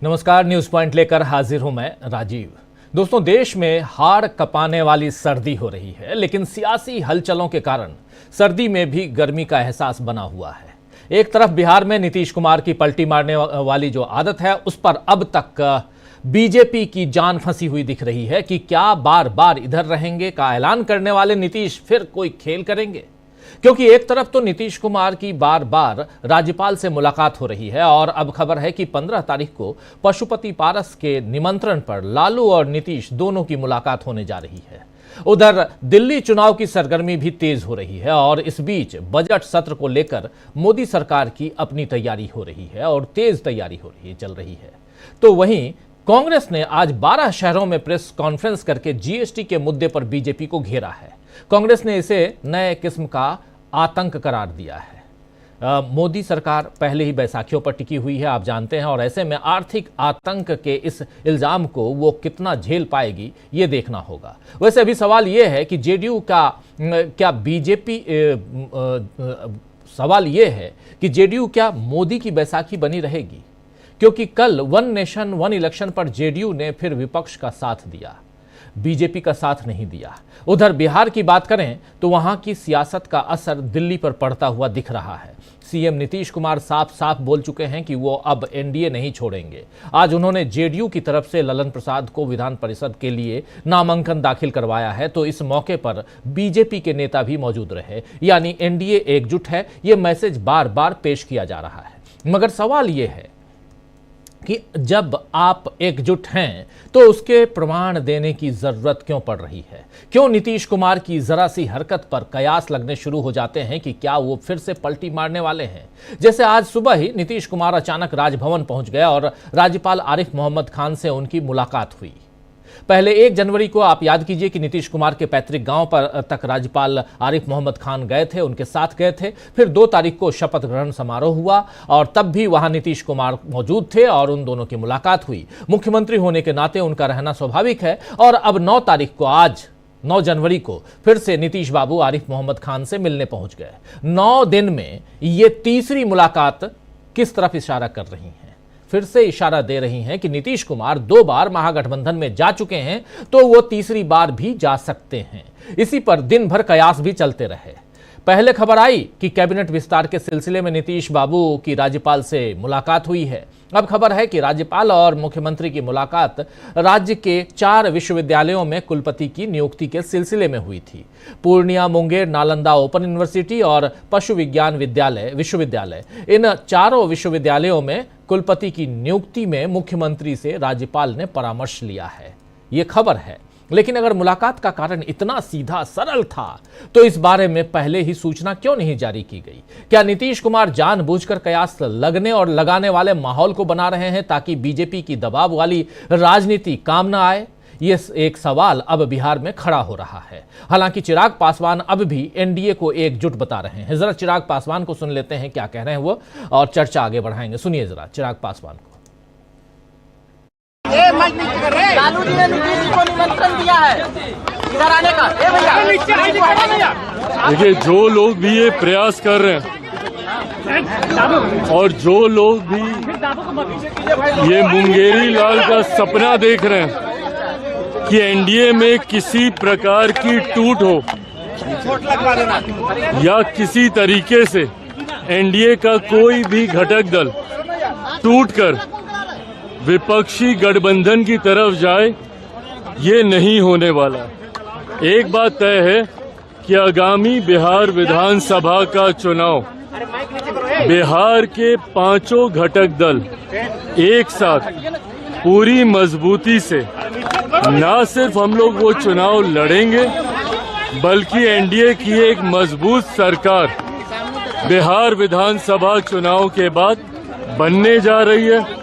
नमस्कार, news point लेकर हाजिर हूं मैं राजीव। दोस्तों, देश में हाड़ कपाने वाली सर्दी हो रही है, लेकिन सियासी हलचलों के कारण सर्दी में भी गर्मी का एहसास बना हुआ है। एक तरफ बिहार में नीतीश कुमार की पलटी मारने वाली जो आदत है, उस पर अब तक बीजेपी की जान फंसी हुई दिख रही है कि क्या बार बार इधर रहेंगे का ऐलान करने वाले नीतीश फिर कोई खेल करेंगे। क्योंकि एक तरफ तो नीतीश कुमार की बार बार राज्यपाल से मुलाकात हो रही है और अब खबर है कि 15 तारीख को पशुपति पारस के निमंत्रण पर लालू और नीतीश दोनों की मुलाकात होने जा रही है। उधर दिल्ली चुनाव की सरगर्मी भी तेज हो रही है और इस बीच बजट सत्र को लेकर मोदी सरकार की अपनी तैयारी हो रही है और तेज तैयारी चल रही है। तो वहीं कांग्रेस ने आज 12 शहरों में प्रेस कॉन्फ्रेंस करके जीएसटी के मुद्दे पर बीजेपी को घेरा है। कांग्रेस ने इसे नए किस्म का आतंक करार दिया है। मोदी सरकार पहले ही बैसाखियों पर टिकी हुई है, आप जानते हैं, और ऐसे में आर्थिक आतंक के इस इल्जाम को वो कितना झेल पाएगी ये देखना होगा। वैसे अभी सवाल ये है कि जेडीयू का क्या बीजेपी सवाल ये है कि जेडीयू क्या मोदी की बैसाखी बनी रहेगी, क्योंकि कल वन नेशन वन इलेक्शन पर जेडीयू ने फिर विपक्ष का साथ दिया, बीजेपी का साथ नहीं दिया। उधर बिहार की बात करें तो वहां की सियासत का असर दिल्ली पर पड़ता हुआ दिख रहा है। सीएम नीतीश कुमार साफ साफ बोल चुके हैं कि वो अब एनडीए नहीं छोड़ेंगे। आज उन्होंने जेडीयू की तरफ से ललन प्रसाद को विधान परिषद के लिए नामांकन दाखिल करवाया है, तो इस मौके पर बीजेपी के नेता भी मौजूद रहे, यानी एनडीए एकजुट है, ये मैसेज बार बार पेश किया जा रहा है। मगर सवाल ये है कि जब आप एकजुट हैं तो उसके प्रमाण देने की जरूरत क्यों पड़ रही है? क्यों नीतीश कुमार की जरा सी हरकत पर कयास लगने शुरू हो जाते हैं कि क्या वो फिर से पलटी मारने वाले हैं? जैसे आज सुबह ही नीतीश कुमार अचानक राजभवन पहुंच गए और राज्यपाल आरिफ मोहम्मद खान से उनकी मुलाकात हुई। पहले 1 जनवरी को आप याद कीजिए कि नीतीश कुमार के पैतृक गांव पर तक राज्यपाल आरिफ मोहम्मद खान गए थे, उनके साथ गए थे। फिर 2 तारीख को शपथ ग्रहण समारोह हुआ और तब भी वहां नीतीश कुमार मौजूद थे और उन दोनों की मुलाकात हुई। मुख्यमंत्री होने के नाते उनका रहना स्वाभाविक है। और अब 9 तारीख को, आज 9 जनवरी को फिर से नीतीश बाबू आरिफ मोहम्मद खान से मिलने पहुंच गए। 9 दिन में ये तीसरी मुलाकात किस तरफ इशारा कर रही है? फिर से इशारा दे रही हैं कि नीतीश कुमार 2 बार महागठबंधन में जा चुके हैं, तो वो तीसरी बार भी जा सकते हैं। इसी पर दिन भर कयास भी चलते रहे। पहले खबर आई कि कैबिनेट विस्तार के सिलसिले में नीतीश बाबू की राज्यपाल से मुलाकात हुई है। अब खबर है कि राज्यपाल और मुख्यमंत्री की मुलाकात राज्य के 4 विश्वविद्यालयों में कुलपति की नियुक्ति के सिलसिले में हुई थी। पूर्णिया, मुंगेर, नालंदा ओपन यूनिवर्सिटी और पशु विज्ञान विश्वविद्यालय, इन चारों विश्वविद्यालयों में कुलपति की नियुक्ति में मुख्यमंत्री से राज्यपाल ने परामर्श लिया है, ये खबर है। लेकिन अगर मुलाकात का कारण इतना सीधा सरल था तो इस बारे में पहले ही सूचना क्यों नहीं जारी की गई? क्या नीतीश कुमार जानबूझकर कयास लगने और लगाने वाले माहौल को बना रहे हैं ताकि बीजेपी की दबाव वाली राजनीति काम न आए? ये एक सवाल अब बिहार में खड़ा हो रहा है। हालांकि चिराग पासवान अब भी एनडीए को एकजुट बता रहे हैं। जरा चिराग पासवान को सुन लेते हैं क्या कह रहे हैं वो, और चर्चा आगे बढ़ाएंगे। सुनिए जरा चिराग पासवान को। लालू जी ने नीतीश जी को निमंत्रण दिया है इधर आने का। देखिए, जो लोग भी ये प्रयास कर रहे हैं और जो लोग भी ये मुंगेरी लाल का सपना देख रहे हैं कि एनडीए में किसी प्रकार की टूट हो या किसी तरीके से एनडीए का कोई भी घटक दल टूटकर विपक्षी गठबंधन की तरफ जाए, ये नहीं होने वाला। एक बात तय है कि आगामी बिहार विधानसभा का चुनाव बिहार के 5 घटक दल एक साथ पूरी मजबूती से न सिर्फ हम लोग वो चुनाव लड़ेंगे, बल्कि एनडीए की एक मजबूत सरकार बिहार विधानसभा चुनाव के बाद बनने जा रही है।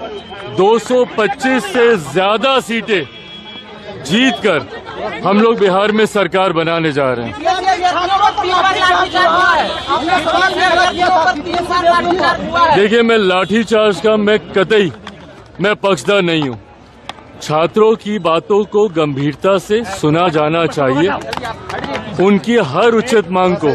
225 से ज्यादा सीटें जीतकर हम लोग बिहार में सरकार बनाने जा रहे हैं। देखिए, मैं लाठीचार्ज का मैं पक्षधर नहीं हूं। छात्रों की बातों को गंभीरता से सुना जाना चाहिए, उनकी हर उचित मांग को।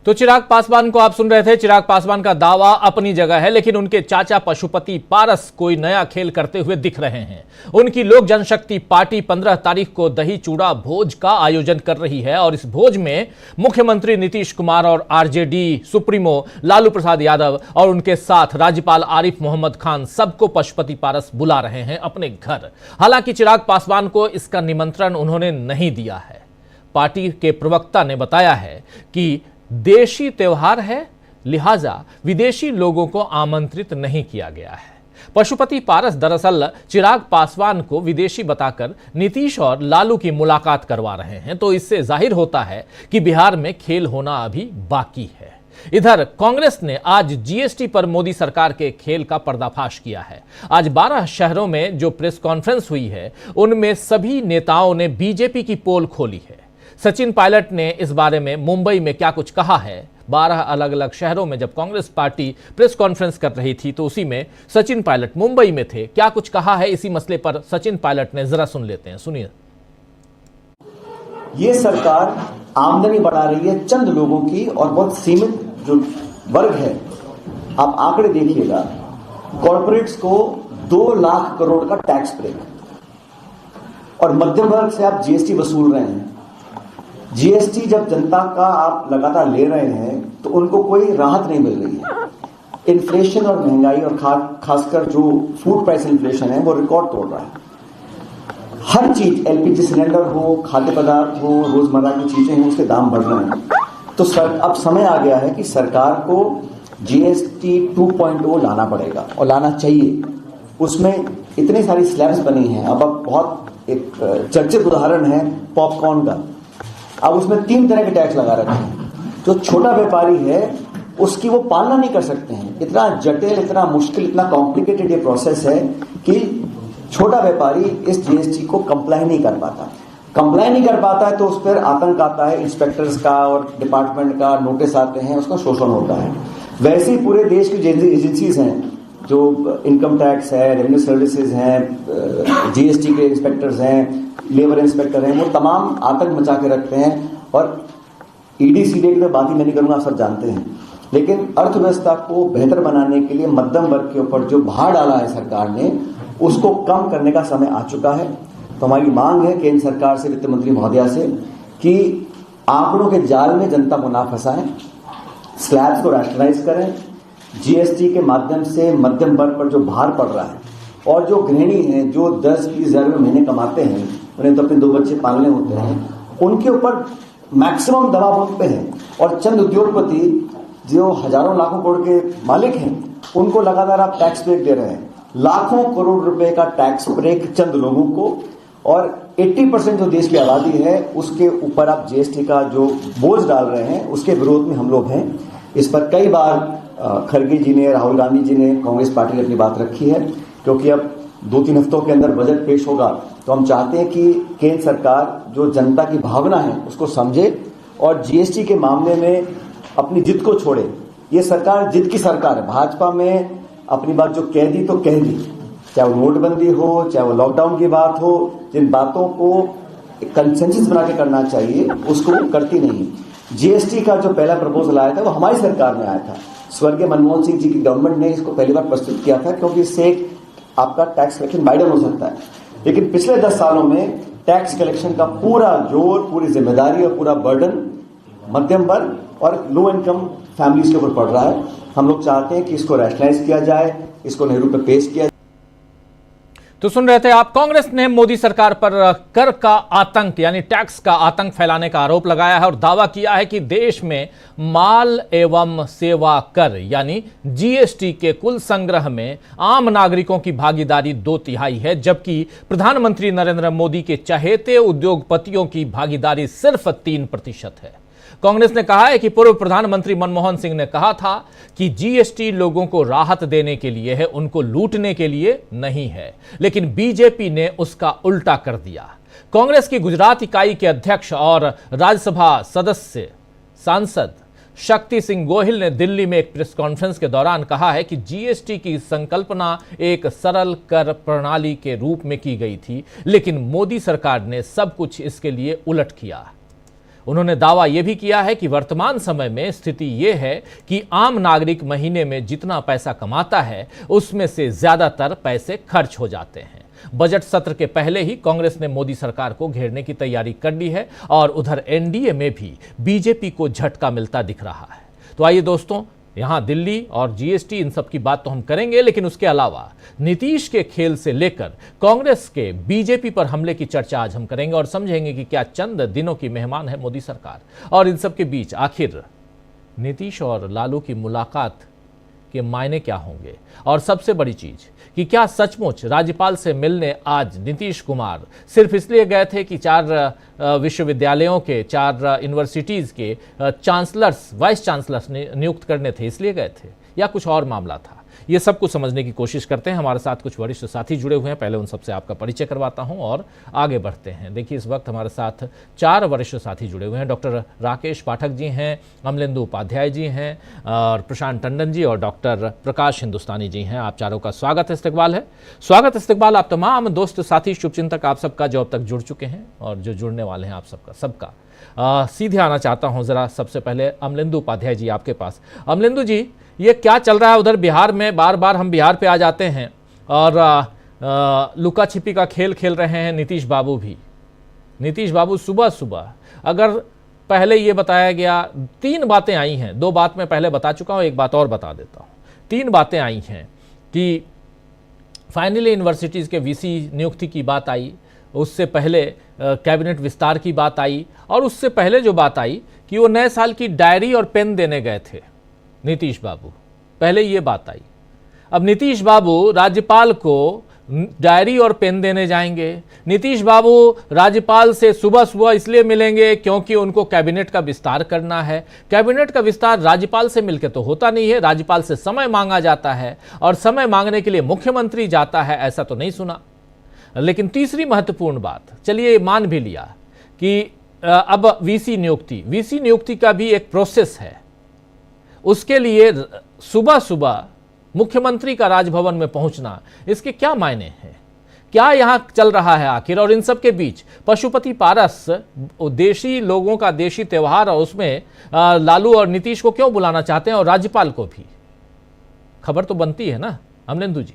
तो चिराग पासवान को आप सुन रहे थे। चिराग पासवान का दावा अपनी जगह है, लेकिन उनके चाचा पशुपति पारस कोई नया खेल करते हुए दिख रहे हैं। उनकी लोक जनशक्ति पार्टी 15 तारीख को दही चूड़ा भोज का आयोजन कर रही है और इस भोज में मुख्यमंत्री नीतीश कुमार और आरजेडी सुप्रीमो लालू प्रसाद यादव और उनके साथ राज्यपाल आरिफ मोहम्मद खान सबको पशुपति पारस बुला रहे हैं अपने घर। हालांकि चिराग पासवान को इसका निमंत्रण उन्होंने नहीं दिया है। पार्टी के प्रवक्ता ने बताया है कि देशी त्योहार है, लिहाजा विदेशी लोगों को आमंत्रित नहीं किया गया है। पशुपति पारस दरअसल चिराग पासवान को विदेशी बताकर नीतीश और लालू की मुलाकात करवा रहे हैं, तो इससे जाहिर होता है कि बिहार में खेल होना अभी बाकी है। इधर कांग्रेस ने आज जीएसटी पर मोदी सरकार के खेल का पर्दाफाश किया है। आज 12 शहरों में जो प्रेस कॉन्फ्रेंस हुई है, उनमें सभी नेताओं ने बीजेपी की पोल खोली है। सचिन पायलट ने इस बारे में मुंबई में क्या कुछ कहा है। 12 अलग अलग शहरों में जब कांग्रेस पार्टी प्रेस कॉन्फ्रेंस कर रही थी, तो उसी में सचिन पायलट मुंबई में थे। क्या कुछ कहा है इसी मसले पर सचिन पायलट ने, जरा सुन लेते हैं, सुनिए। ये सरकार आमदनी बढ़ा रही है चंद लोगों की और बहुत सीमित जो वर्ग है, आप आंकड़े देखिएगा, कॉर्पोरेट्स को 2 लाख करोड़ का टैक्स ब्रेक और मध्यम वर्ग से आप जीएसटी वसूल रहे हैं। जीएसटी जब जनता का आप लगातार ले रहे हैं तो उनको कोई राहत नहीं मिल रही है। इन्फ्लेशन और महंगाई और खासकर जो फूड प्राइस इन्फ्लेशन है वो रिकॉर्ड तोड़ रहा है। हर चीज, एलपीजी सिलेंडर हो, खाद्य पदार्थ हो, रोजमर्रा की चीजें हैं, उसके दाम बढ़ रहे हैं। तो अब समय आ गया है कि सरकार को जीएसटी 2.0 लाना पड़ेगा और लाना चाहिए। उसमें इतनी सारी स्लैब्स बनी हैं। अब बहुत एक चर्चित उदाहरण है पॉपकॉर्न का। अब उसमें 3 तरह के टैक्स लगा रखे हैं। जो छोटा व्यापारी है उसकी वो पालना नहीं कर सकते हैं। इतना जटिल, इतना मुश्किल, इतना कॉम्प्लिकेटेड ये प्रोसेस है कि छोटा व्यापारी इस जीएसटी को कंप्लाई नहीं कर पाता। कंप्लाई नहीं कर पाता है तो उस पर आतंक आता है, इंस्पेक्टर्स का और डिपार्टमेंट का नोटिस आते हैं, उसका शोषण होता है। वैसे ही पूरे देश की एजेंसीज हैं, जो इनकम टैक्स है, रेवेन्यू सर्विसेज हैं, जीएसटी के इंस्पेक्टर्स हैं, लेबर इंस्पेक्टर हैं, वो तमाम आतंक मचा के रखते हैं। और ईडी सीडी की तो बात ही मैं नहीं करूंगा, आप सब जानते हैं। लेकिन अर्थव्यवस्था को बेहतर बनाने के लिए मध्यम वर्ग के ऊपर जो भार डाला है सरकार ने, उसको कम करने का समय आ चुका है। तो हमारी मांग है केंद्र सरकार से, वित्त मंत्री महोदया से, कि आंकड़ों के जाल में जनता को ना फंसाएं, स्लैब्स को रैशनलाइज करें, जीएसटी के माध्यम से मध्यम वर्ग पर जो भार पड़ रहा है, और जो गृहिणी हैं जो 10-20 हजार रुपये महीने कमाते हैं, उन्हें तो अपने 2 बच्चे पालने होते हैं, उनके ऊपर मैक्सिमम दबाव उन पे है। और चंद उद्योगपति जो हजारों लाखों करोड़ के मालिक हैं, उनको लगातार आप टैक्स ब्रेक दे रहे हैं। लाखों करोड़ रुपए का टैक्स ब्रेक चंद लोगों को, और 80% जो देश की आबादी है उसके ऊपर आप जीएसटी का जो बोझ डाल रहे हैं, उसके विरोध में हम लोग हैं। इस पर कई बार खड़गे जी ने, राहुल गांधी जी ने, कांग्रेस पार्टी ने अपनी बात रखी है। क्योंकि अब 2-3 हफ्तों के अंदर बजट पेश होगा, तो हम चाहते हैं कि केंद्र सरकार जो जनता की भावना है उसको समझे और जीएसटी के मामले में अपनी जिद को छोड़े। ये सरकार जिद की सरकार है। भाजपा में अपनी बात जो कह दी तो कह दी, चाहे वो नोटबंदी हो, चाहे वो लॉकडाउन की बात हो, जिन बातों को कंसेंसस बना के करना चाहिए उसको वो करती नहीं। जीएसटी का जो पहला प्रपोजल आया था वो हमारी सरकार में आया था। स्वर्गीय मनमोहन सिंह जी की गवर्नमेंट ने इसको पहली बार प्रस्तुत किया था, क्योंकि इससे एक आपका टैक्स कलेक्शन बाइडन हो सकता है। लेकिन पिछले 10 सालों में टैक्स कलेक्शन का पूरा जोर, पूरी जिम्मेदारी और पूरा बर्डन मध्यम वर्ग और लो इनकम फैमिलीज के ऊपर पड़ रहा है। हम लोग चाहते हैं कि इसको रैशनलाइज किया जाए, इसको नेहरू पे पेश किया जाए। तो सुन रहे थे आप, कांग्रेस ने मोदी सरकार पर कर का आतंक यानी टैक्स का आतंक फैलाने का आरोप लगाया है और दावा किया है कि देश में माल एवं सेवा कर यानी जीएसटी के कुल संग्रह में आम नागरिकों की भागीदारी 2/3 है, जबकि प्रधानमंत्री नरेंद्र मोदी के चहेते उद्योगपतियों की भागीदारी सिर्फ 3% है। कांग्रेस ने कहा है कि पूर्व प्रधानमंत्री मनमोहन सिंह ने कहा था कि जीएसटी लोगों को राहत देने के लिए है, उनको लूटने के लिए नहीं है, लेकिन बीजेपी ने उसका उल्टा कर दिया। कांग्रेस की गुजरात इकाई के अध्यक्ष और राज्यसभा सदस्य सांसद शक्ति सिंह गोहिल ने दिल्ली में एक प्रेस कॉन्फ्रेंस के दौरान कहा है कि जीएसटी की संकल्पना एक सरल कर प्रणाली के रूप में की गई थी, लेकिन मोदी सरकार ने सब कुछ इसके लिए उलट किया। उन्होंने दावा यह भी किया है कि वर्तमान समय में स्थिति यह है कि आम नागरिक महीने में जितना पैसा कमाता है उसमें से ज्यादातर पैसे खर्च हो जाते हैं। बजट सत्र के पहले ही कांग्रेस ने मोदी सरकार को घेरने की तैयारी कर ली है और उधर एनडीए में भी बीजेपी को झटका मिलता दिख रहा है। तो आइए दोस्तों, यहां दिल्ली और जीएसटी इन सब की बात तो हम करेंगे, लेकिन उसके अलावा नीतीश के खेल से लेकर कांग्रेस के बीजेपी पर हमले की चर्चा आज हम करेंगे और समझेंगे कि क्या चंद दिनों की मेहमान है मोदी सरकार, और इन सब के बीच आखिर नीतीश और लालू की मुलाकात के मायने क्या होंगे, और सबसे बड़ी चीज कि क्या सचमुच राज्यपाल से मिलने आज नीतीश कुमार सिर्फ इसलिए गए थे कि 4 विश्वविद्यालयों के 4 यूनिवर्सिटीज के चांसलर्स, वाइस चांसलर्स नियुक्त करने थे इसलिए गए थे, या कुछ और मामला था? ये सब कुछ समझने की कोशिश करते हैं। हमारे साथ कुछ वरिष्ठ साथी जुड़े हुए हैं, पहले उन सबसे आपका परिचय करवाता हूं और आगे बढ़ते हैं। देखिए, इस वक्त हमारे साथ 4 वरिष्ठ साथी जुड़े हुए हैं। डॉक्टर राकेश पाठक जी हैं, अमलेंदु उपाध्याय जी हैं, और प्रशांत टंडन जी और डॉक्टर प्रकाश हिंदुस्तानी जी हैं। आप चारों का स्वागत इस्तकबाल है। स्वागत इस्तकबाल आप तमाम दोस्त साथी शुभचिंतक आप सबका जो अब तक जुड़ चुके हैं और जो जुड़ने वाले हैं, आप सबका सीधे आना चाहता हूं जरा सबसे पहले अमलेंदु उपाध्याय जी आपके पास। अमलेंदु जी, ये क्या चल रहा है उधर बिहार में? बार बार हम बिहार पे आ जाते हैं और लुका छिपी का खेल खेल रहे हैं नीतीश बाबू भी। नीतीश बाबू सुबह सुबह, अगर पहले ये बताया गया 3 बातें आई हैं, 2 बात मैं पहले बता चुका हूं, एक बात और बता देता हूं। 3 बातें आई हैं कि फाइनली यूनिवर्सिटीज़ के वीसी नियुक्ति की बात आई, उससे पहले कैबिनेट विस्तार की बात आई, और उससे पहले जो बात आई कि वो नए साल की डायरी और पेन देने गए थे नीतीश बाबू, पहले ये बात आई। अब नीतीश बाबू राज्यपाल को डायरी और पेन देने जाएंगे। नीतीश बाबू राज्यपाल से सुबह सुबह इसलिए मिलेंगे क्योंकि उनको कैबिनेट का विस्तार करना है। कैबिनेट का विस्तार राज्यपाल से मिलकर तो होता नहीं है, राज्यपाल से समय मांगा जाता है और समय मांगने के लिए मुख्यमंत्री जाता है, ऐसा तो नहीं सुना। लेकिन तीसरी महत्वपूर्ण बात, चलिए मान भी लिया कि अब वीसी नियुक्ति का भी एक प्रोसेस है, उसके लिए सुबह सुबह मुख्यमंत्री का राजभवन में पहुंचना, इसके क्या मायने हैं? क्या यहां चल रहा है आखिर? और इन सब के बीच पशुपति पारस, देशी लोगों का देशी त्योहार, और उसमें लालू और नीतीश को क्यों बुलाना चाहते हैं और राज्यपाल को भी? खबर तो बनती है ना अमलेंदु जी?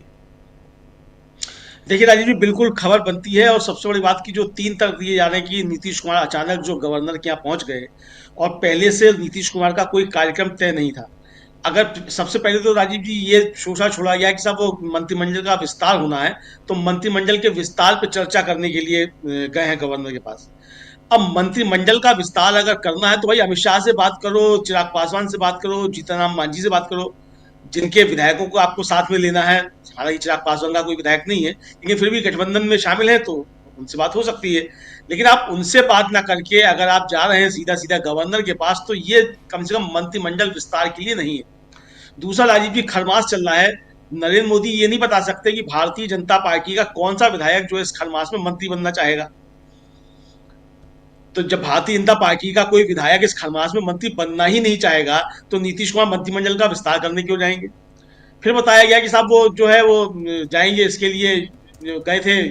देखिए राजीव जी, बिल्कुल खबर बनती है। और सबसे बड़ी बात की जो 3 तर्क दिए जा रहे हैं कि नीतीश कुमार अचानक जो गवर्नर के यहाँ पहुंच गए, और पहले से नीतीश कुमार का कोई कार्यक्रम तय नहीं था। अगर सबसे पहले तो राजीव जी ये शोषा छोड़ा गया कि साहब वो मंत्रिमंडल का विस्तार होना है, तो मंत्रिमंडल के विस्तार पर चर्चा करने के लिए गए हैं गवर्नर के पास। अब मंत्रिमंडल का विस्तार अगर करना है तो भाई अमित शाह से बात करो, चिराग पासवान से बात करो, जीतनराम मांझी से बात करो, जिनके विधायकों को आपको साथ में लेना है। हालांकि चिराग पासवान का कोई विधायक नहीं है, लेकिन फिर भी गठबंधन में शामिल है तो उनसे बात हो सकती है। लेकिन आप उनसे बात ना करके अगर आप जा रहे हैं सीधा सीधा गवर्नर के पास, तो ये कम से कम मंत्रिमंडल विस्तार के लिए नहीं है। दूसरा राजीव जी, खरमास चल रहा है। नरेंद्र मोदी ये नहीं बता सकते कि भारतीय जनता पार्टी का कौन सा विधायक जो इस खरमास में मंत्री बनना चाहेगा। तो जब भारतीय जनता पार्टी का कोई विधायक इस खरमास में मंत्री बनना ही नहीं चाहेगा, तो नीतीश कुमार मंत्रिमंडल का विस्तार करने क्यों जाएंगे? फिर बताया गया कि साहब वो जो है वो जाएंगे, इसके लिए गए थे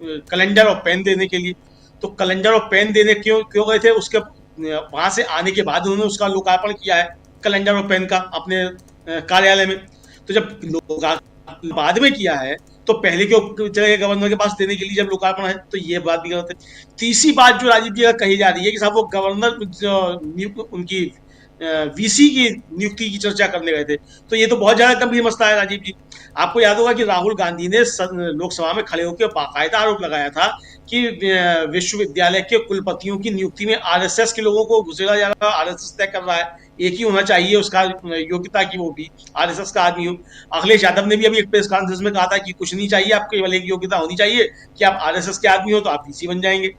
कैलेंडर और पेन देने के लिए। तो कैलेंडर और पेन देने क्यों गए थे? उसके वहां से आने के बाद उन्होंने उसका लोकार्पण किया है, कैलेंडर और पेन का, अपने कार्यालय में। तो जब लोकार्पण बाद में किया है तो पहले क्यों चले गए गवर्नर के पास देने के लिए जब लोकार्पण है? तो ये बात भी गलत है। तीसरी बात जो राजीव जी कही जा रही है कि साहब वो गवर्नर उनकी वीसी की नियुक्ति की चर्चा करने गए थे, तो ये तो बहुत ज्यादा गंभीर मसला है राजीव जी। आपको याद होगा कि राहुल गांधी ने लोकसभा में खड़े होकर बाकायदा आरोप लगाया था कि विश्वविद्यालय के कुलपतियों की नियुक्ति में आरएसएस के लोगों को घुसेड़ा जा रहा है, आरएसएस तय कर रहा है, एक ही होना चाहिए उसका योग्यता की, वो भी आरएसएस का आदमी हो। अखिलेश यादव ने भी अभी एक प्रेस कॉन्फ्रेंस में कहा था कि कुछ नहीं चाहिए, आपको केवल एक योग्यता होनी चाहिए कि आप आरएसएस के आदमी हो तो आप वीसी बन जाएंगे।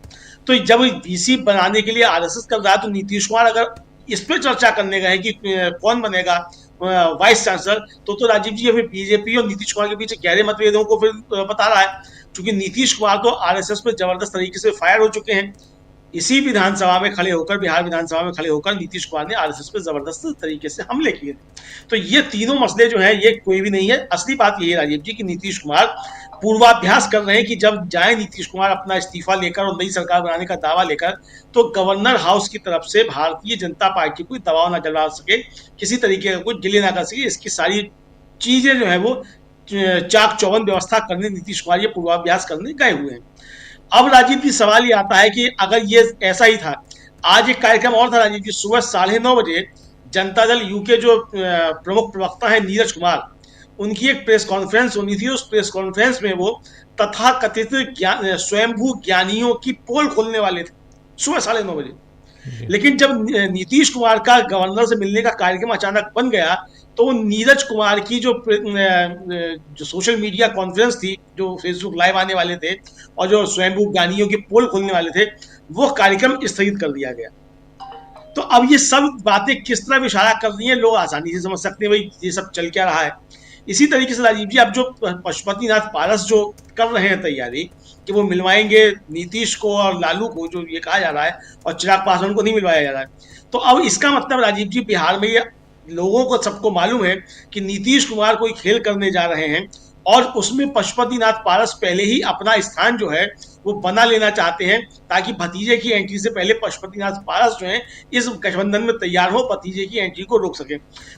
तो जब वीसी बनाने के लिए आरएसएस कर रहा है, तो नीतीश कुमार अगर इस पर चर्चा करने गए कि कौन बनेगा वाइस चांसलर, तो राजीव जी अभी बीजेपी और नीतीश कुमार के बीच गहरे मतभेदों को फिर बता रहा है। क्योंकि नीतीश कुमार तो आरएसएस पर जबरदस्त तरीके से फायर हो चुके हैं। इसी विधानसभा में खड़े होकर, बिहार विधानसभा में खड़े होकर नीतीश कुमार ने आरएसएस पे जबरदस्त तरीके से हमले किए थे। तो ये तीनों मसले जो है ये कोई भी नहीं है। असली बात यही है राजीव जी कि नीतीश कुमार पूर्वाभ्यास कर रहे हैं कि जब जाए नीतीश कुमार अपना इस्तीफा लेकर और नई सरकार बनाने का दावा लेकर, तो गवर्नर हाउस की तरफ से भारतीय जनता पार्टी कोई दबाव ना डलवा सके, किसी तरीके का कोई डिले ना कर सके। इसकी सारी चीजें जो है वो चाक चौबंद व्यवस्था करने नीतीश कुमार ये पूर्वाभ्यास करने गए हुए हैं। अब राजीव जी सवाल ये आता है कि अगर ये ऐसा ही था, आज एक कार्यक्रम और था राजीव जी, सुबह 9:30 बजे जनता दल यू के जो प्रमुख प्रवक्ता है नीरज कुमार, उनकी एक प्रेस कॉन्फ्रेंस होनी थी। उस प्रेस कॉन्फ्रेंस में वो तथाकथित स्वयंभू ज्ञानियों की पोल खोलने वाले थे सुबह 9:30 बजे। लेकिन जब नीतीश कुमार का गवर्नर से मिलने का कार्यक्रम अचानक बन गया, तो नीरज कुमार की जो सोशल मीडिया कॉन्फ्रेंस थी, जो फेसबुक लाइव आने वाले थे और जो स्वयंभू ज्ञानियों की पोल खोलने वाले थे, वो कार्यक्रम स्थगित कर दिया गया। तो अब ये सब बातें किस तरह इशारा कर रही हैं, लोग आसानी से समझ सकते हैं भाई ये सब चल क्या रहा है। इसी तरीके से राजीव जी अब जो पशुपतिनाथ पारस जो कर रहे हैं तैयारी कि वो मिलवाएंगे नीतीश को और लालू को, जो ये कहा जा रहा है, और चिराग पासवान को नहीं मिलवाया जा रहा है, तो अब इसका मतलब राजीव जी बिहार में ये लोगों को सबको मालूम है कि नीतीश कुमार कोई खेल करने जा रहे हैं, और उसमें पशुपतिनाथ पारस पहले ही अपना स्थान जो है वो बना लेना चाहते हैं, ताकि भतीजे की एंट्री से पहले पशुपतिनाथ पारस जो है इस गठबंधन में तैयार हो, भतीजे की एंट्री को रोक सके।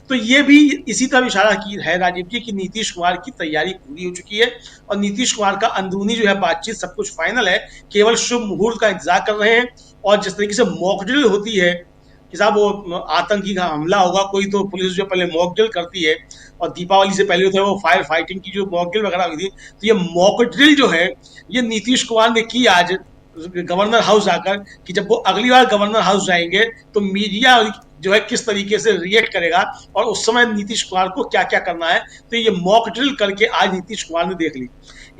तो ये भी इसी तरह इशारा की है राजीव जी कि नीतीश कुमार की तैयारी पूरी हो चुकी है और नीतीश कुमार का अंदरूनी जो है बातचीत सब कुछ फाइनल है, केवल शुभ मुहूर्त का इंतजार कर रहे हैं। और जिस तरीके से मॉक ड्रिल होती है कि साहब वो आतंकी का हमला होगा कोई, तो पुलिस जो पहले मॉक ड्रिल करती है, और दीपावली से पहले वो फायर फाइटिंग की जो मॉक ड्रिल वगैरह हुई थी, तो ये मॉक ड्रिल जो है ये नीतीश कुमार ने की आज गवर्नर हाउस जाकर, कि जब वो अगली बार गवर्नर हाउस जाएंगे तो मीडिया जो है किस तरीके से रिएक्ट करेगा और उस समय नीतीश कुमार को क्या क्या करना है। तो ये मॉक ड्रिल करके आज नीतीश कुमार ने देख ली।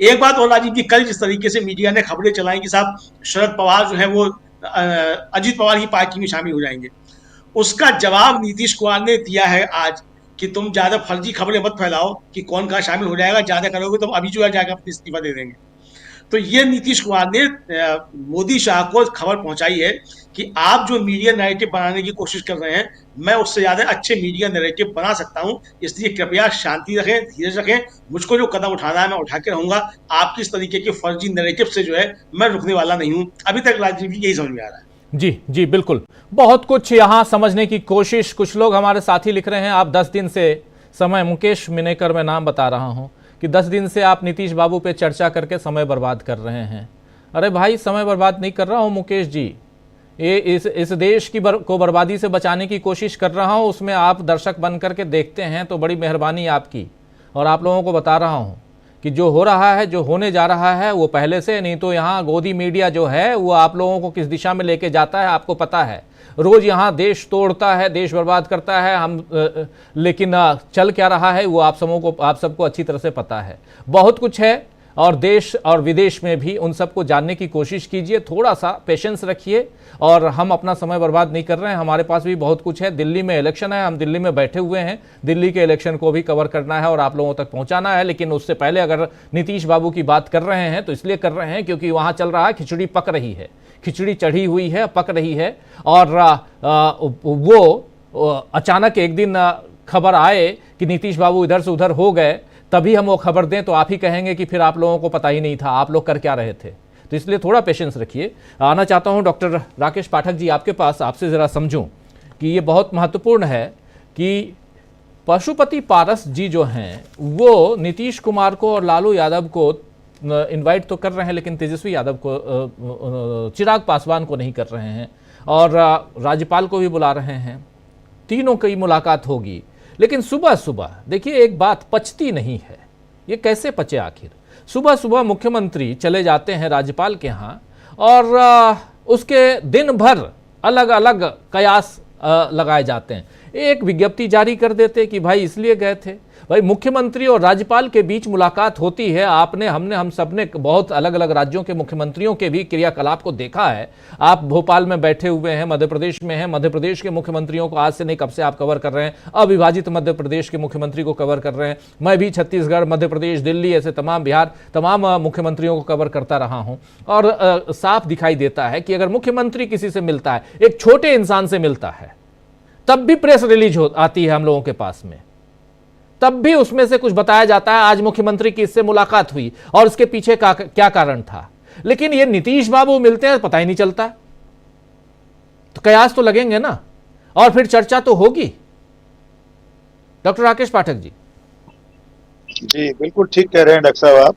एक बात और राजीव जी, कल जिस तरीके से मीडिया ने खबरें चलाई कि साहब शरद पवार जो है वो अजित पवार की पार्टी में शामिल हो जाएंगे, उसका जवाब नीतीश कुमार ने दिया है आज कि तुम ज्यादा फर्जी खबरें मत फैलाओ कि कौन कहाँ शामिल हो जाएगा, ज्यादा करोगे तो अभी जो है जाकर अपनी इस्तीफा दे देंगे। तो ये नीतीश कुमार ने मोदी शाह को खबर पहुंचाई है कि आप जो मीडिया नैरेटिव बनाने की कोशिश कर रहे हैं, मैं उससे ज्यादा अच्छे मीडिया नैरेटिव बना सकता हूं, इसलिए कृपया शांति रखें, धीरज रखें, मुझको जो कदम उठाना है मैं उठा के रहूंगा, आपकी इस तरीके के फर्जी नैरेटिव से जो है मैं रुकने वाला नहीं हूं। अभी तक राजीव जी यही समझ में आ रहा है। जी जी बिल्कुल, बहुत कुछ यहाँ समझने की कोशिश। कुछ लोग हमारे साथी लिख रहे हैं, आप 10 दिन से समय, मुकेश मिनेकर मैं नाम बता रहा हूँ, कि 10 दिन से आप नीतीश बाबू पे चर्चा करके समय बर्बाद कर रहे हैं। अरे भाई, समय बर्बाद नहीं कर रहा हूँ मुकेश जी, ये इस देश की को बर्बादी से बचाने की कोशिश कर रहा हूँ। उसमें आप दर्शक बन करके देखते हैं तो बड़ी मेहरबानी आपकी। और आप लोगों को बता रहा हूँ कि जो हो रहा है, जो होने जा रहा है, वो पहले से, नहीं तो यहाँ गोदी मीडिया जो है वो आप लोगों को किस दिशा में लेके जाता है आपको पता है। रोज यहाँ देश तोड़ता है, देश बर्बाद करता है लेकिन चल क्या रहा है वो आप सबको अच्छी तरह से पता है। बहुत कुछ है और देश और विदेश में भी, उन सबको जानने की कोशिश कीजिए, थोड़ा सा पेशेंस रखिए। और हम अपना समय बर्बाद नहीं कर रहे हैं, हमारे पास भी बहुत कुछ है। दिल्ली में इलेक्शन है, हम दिल्ली में बैठे हुए हैं, दिल्ली के इलेक्शन को भी कवर करना है और आप लोगों तक पहुंचाना है। लेकिन उससे पहले अगर नीतीश बाबू की बात कर रहे हैं तो इसलिए कर रहे हैं क्योंकि वहां चल रहा है, खिचड़ी पक रही है, खिचड़ी चढ़ी हुई है, पक रही है। और वो अचानक एक दिन खबर आए कि नीतीश बाबू इधर से उधर हो गए, तभी हम वो खबर दें तो आप ही कहेंगे कि फिर आप लोगों को पता ही नहीं था, आप लोग कर क्या रहे थे। तो इसलिए थोड़ा पेशेंस रखिए। आना चाहता हूं डॉक्टर राकेश पाठक जी आपके पास, आपसे ज़रा समझूं कि ये बहुत महत्वपूर्ण है कि पशुपति पारस जी जो हैं वो नीतीश कुमार को और लालू यादव को इनवाइट तो कर रहे हैं, लेकिन तेजस्वी यादव को, चिराग पासवान को नहीं कर रहे हैं, और राज्यपाल को भी बुला रहे हैं। तीनों की मुलाकात होगी, लेकिन सुबह सुबह देखिए एक बात पचती नहीं है। ये कैसे पचे आखिर? सुबह सुबह मुख्यमंत्री चले जाते हैं राज्यपाल के यहाँ और उसके दिन भर अलग अलग कयास लगाए जाते हैं। एक विज्ञप्ति जारी कर देते कि भाई इसलिए गए थे। भाई मुख्यमंत्री और राज्यपाल के बीच मुलाकात होती है, हम सबने बहुत अलग अलग राज्यों के मुख्यमंत्रियों के भी क्रियाकलाप को देखा है। आप भोपाल में बैठे हुए हैं, मध्य प्रदेश में हैं, मध्य प्रदेश के मुख्यमंत्रियों को आज से नहीं कब से आप कवर कर रहे हैं, अविभाजित मध्य प्रदेश के मुख्यमंत्री को कवर कर रहे हैं। मैं भी छत्तीसगढ़, मध्य प्रदेश, दिल्ली, ऐसे तमाम, बिहार, तमाम मुख्यमंत्रियों को कवर करता रहा हूं और साफ दिखाई देता है कि अगर मुख्यमंत्री किसी से मिलता है, एक छोटे इंसान से मिलता है, तब भी प्रेस रिलीज आती है हम लोगों के पास में, तब भी उसमें से कुछ बताया जाता है आज मुख्यमंत्री की इससे मुलाकात हुई और इसके पीछे क्या कारण था। लेकिन ये नीतीश बाबू मिलते हैं, पता ही नहीं चलता। तो कयास तो लगेंगे ना, और फिर चर्चा तो होगी। डॉक्टर राकेश पाठक जी। जी बिल्कुल ठीक कह रहे हैं डॉक्टर साहब आप।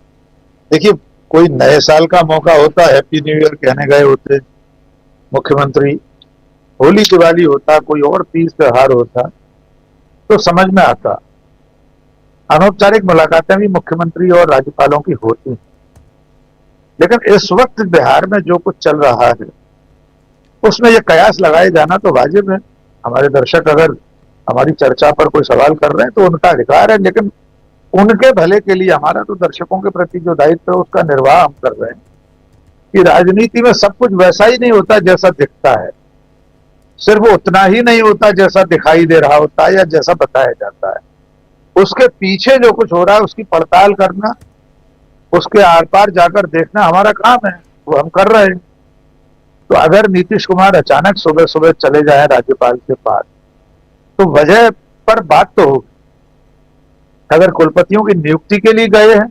देखिए, कोई नए साल का मौका होता है, हैप्पी न्यू ईयर कहने गए होते मुख्यमंत्री, होली दिवाली होता, कोई और तीज त्योहार होता तो समझ में आता। अनौपचारिक मुलाकातें भी मुख्यमंत्री और राज्यपालों की होती हैं, लेकिन इस वक्त बिहार में जो कुछ चल रहा है उसमें यह कयास लगाए जाना तो वाजिब है। हमारे दर्शक अगर हमारी चर्चा पर कोई सवाल कर रहे हैं तो उनका अधिकार है, लेकिन उनके भले के लिए हमारा तो दर्शकों के प्रति जो दायित्व है उसका निर्वाह हम कर रहे हैं कि राजनीति में सब कुछ वैसा ही नहीं होता जैसा दिखता है, सिर्फ उतना ही नहीं होता जैसा दिखाई दे रहा होता है या जैसा बताया जाता है। उसके पीछे जो कुछ हो रहा है उसकी पड़ताल करना, उसके आर पार जाकर देखना हमारा काम है, वो हम कर रहे हैं। तो अगर नीतीश कुमार अचानक सुबह सुबह चले जाए राज्यपाल के पास तो वजह पर बात तो होगी। अगर कुलपतियों की नियुक्ति के लिए गए हैं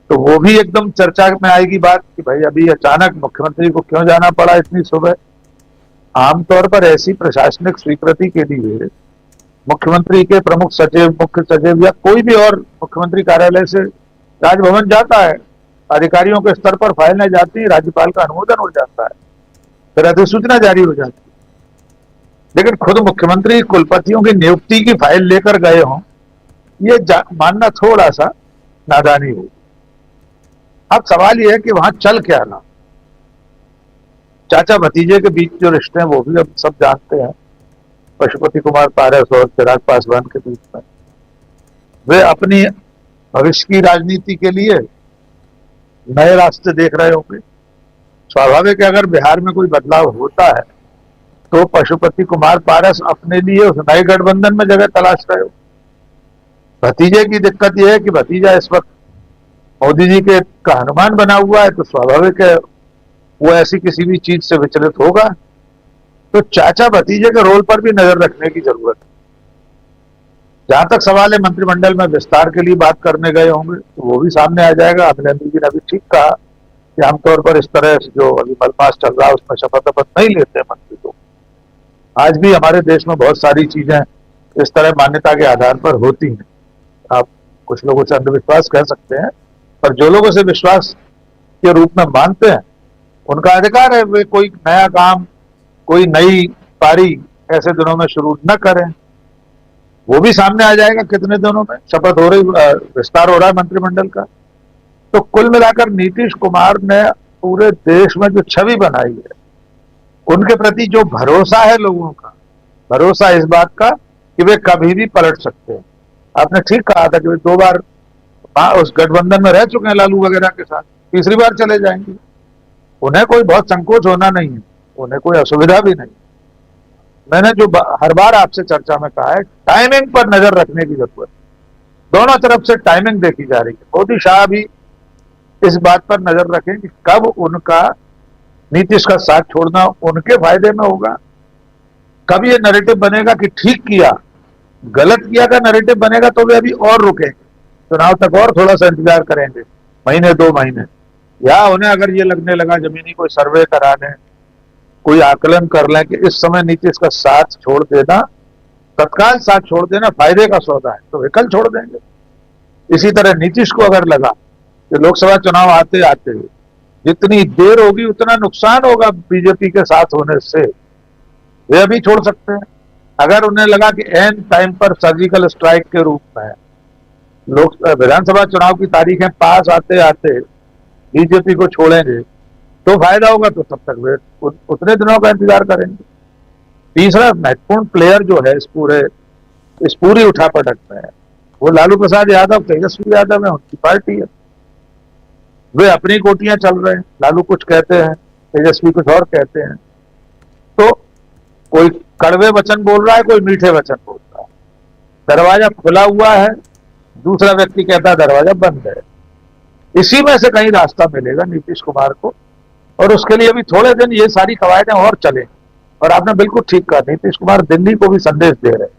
तो वो भी एकदम चर्चा में आएगी बात कि भाई अभी अचानक मुख्यमंत्री को क्यों जाना पड़ा इतनी सुबह। आमतौर पर ऐसी प्रशासनिक स्वीकृति के लिए मुख्यमंत्री के प्रमुख सचिव, मुख्य सचिव या कोई भी और मुख्यमंत्री कार्यालय से राजभवन जाता है, अधिकारियों के स्तर पर फाइलें जाती है, राज्यपाल का अनुमोदन हो जाता है, फिर अधिसूचना जारी हो जाती है। लेकिन खुद मुख्यमंत्री कुलपतियों की नियुक्ति की फाइल लेकर गए हों, ये मानना थोड़ा सा नादानी होगी। अब सवाल यह है कि वहां चल क्या रहा। चाचा भतीजे के बीच जो रिश्ते हैं वो भी अब सब जानते हैं, पशुपति कुमार पारस और चिराग पासवान के बीच में। वे अपनी भविष्य की राजनीति के लिए नए रास्ते देख रहे होंगे। स्वाभाविक है अगर बिहार में कोई बदलाव होता है तो पशुपति कुमार पारस अपने लिए उस नए गठबंधन में जगह तलाश रहे हो। भतीजे की दिक्कत यह है कि भतीजा इस वक्त मोदी जी के का हनुमान बना हुआ है, तो स्वाभाविक है वो ऐसी किसी भी चीज से विचलित होगा। तो चाचा भतीजे के रोल पर भी नजर रखने की जरूरत है। जहां तक सवाल है मंत्रिमंडल में विस्तार के लिए बात करने गए होंगे तो वो भी सामने आ जाएगा। अभिनंदन जी ने अभी ठीक कहा कि आमतौर पर इस तरह से जो अभी मलमास चल रहा है उसमें शपथ नहीं लेते मंत्री को। आज भी हमारे देश में बहुत सारी चीजें इस तरह मान्यता के आधार पर होती हैं। आप कुछ लोगों से अंधविश्वास कह सकते हैं, पर जो लोग उसे विश्वास के रूप में मानते हैं उनका अधिकार है वे कोई नया काम, कोई नई पारी ऐसे दिनों में शुरू न करें। वो भी सामने आ जाएगा कितने दिनों में शपथ हो रही, विस्तार हो रहा है मंत्रिमंडल का। तो कुल मिलाकर नीतीश कुमार ने पूरे देश में जो छवि बनाई है, उनके प्रति जो भरोसा है लोगों का, भरोसा इस बात का कि वे कभी भी पलट सकते हैं। आपने ठीक कहा था कि वे 2 बार उस गठबंधन में रह चुके हैं लालू वगैरह के साथ, तीसरी बार चले जाएंगे। उन्हें कोई बहुत संकोच होना नहीं है, उन्हें कोई असुविधा भी नहीं। मैंने जो हर बार आपसे चर्चा में कहा है, टाइमिंग पर नजर रखने की जरूरत है। दोनों तरफ से टाइमिंग देखी जा रही है। मोदी शाह भी इस बात पर नजर रखें कि कब उनका नीतीश का साथ छोड़ना उनके फायदे में होगा, कब ये नैरेटिव बनेगा कि ठीक किया, गलत किया का नैरेटिव बनेगा तो वे अभी और रुकेंगे, चुनाव तक और थोड़ा सा इंतजार करेंगे, महीने 2 महीने। या उन्हें अगर ये लगने लगा जमीनी कोई सर्वे करा लें, कोई आकलन कर लें कि इस समय नीतीश का साथ छोड़ देना, तत्काल साथ छोड़ देना फायदे का सौदा है, तो वे कल छोड़ देंगे। इसी तरह नीतीश को अगर लगा कि लोकसभा चुनाव आते आते जितनी देर होगी उतना नुकसान होगा बीजेपी के साथ होने से, वे अभी छोड़ सकते हैं। अगर उन्हें लगा कि एन टाइम पर सर्जिकल स्ट्राइक के रूप में लोक विधानसभा चुनाव की तारीखें पास आते आते बीजेपी को छोड़ेंगे तो फायदा होगा, तो तब तक वे उतने दिनों का इंतजार करेंगे। तीसरा महत्वपूर्ण प्लेयर जो है इस पूरी उठापटक में वो लालू प्रसाद यादव, तेजस्वी यादव है, उनकी पार्टी है। वे अपनी कोटियां चल रहे हैं, लालू कुछ कहते हैं, तेजस्वी कुछ और कहते हैं। तो कोई कड़वे वचन बोल रहा है, कोई मीठे वचन बोल रहा है। दरवाजा खुला हुआ है, दूसरा व्यक्ति कहता है दरवाजा बंद है। इसी में से कहीं रास्ता मिलेगा नीतीश कुमार को, और उसके लिए भी थोड़े दिन ये सारी कवायदें और चलें। और आपने बिल्कुल ठीक कहा, नीतीश कुमार दिल्ली को भी संदेश दे रहे हैं।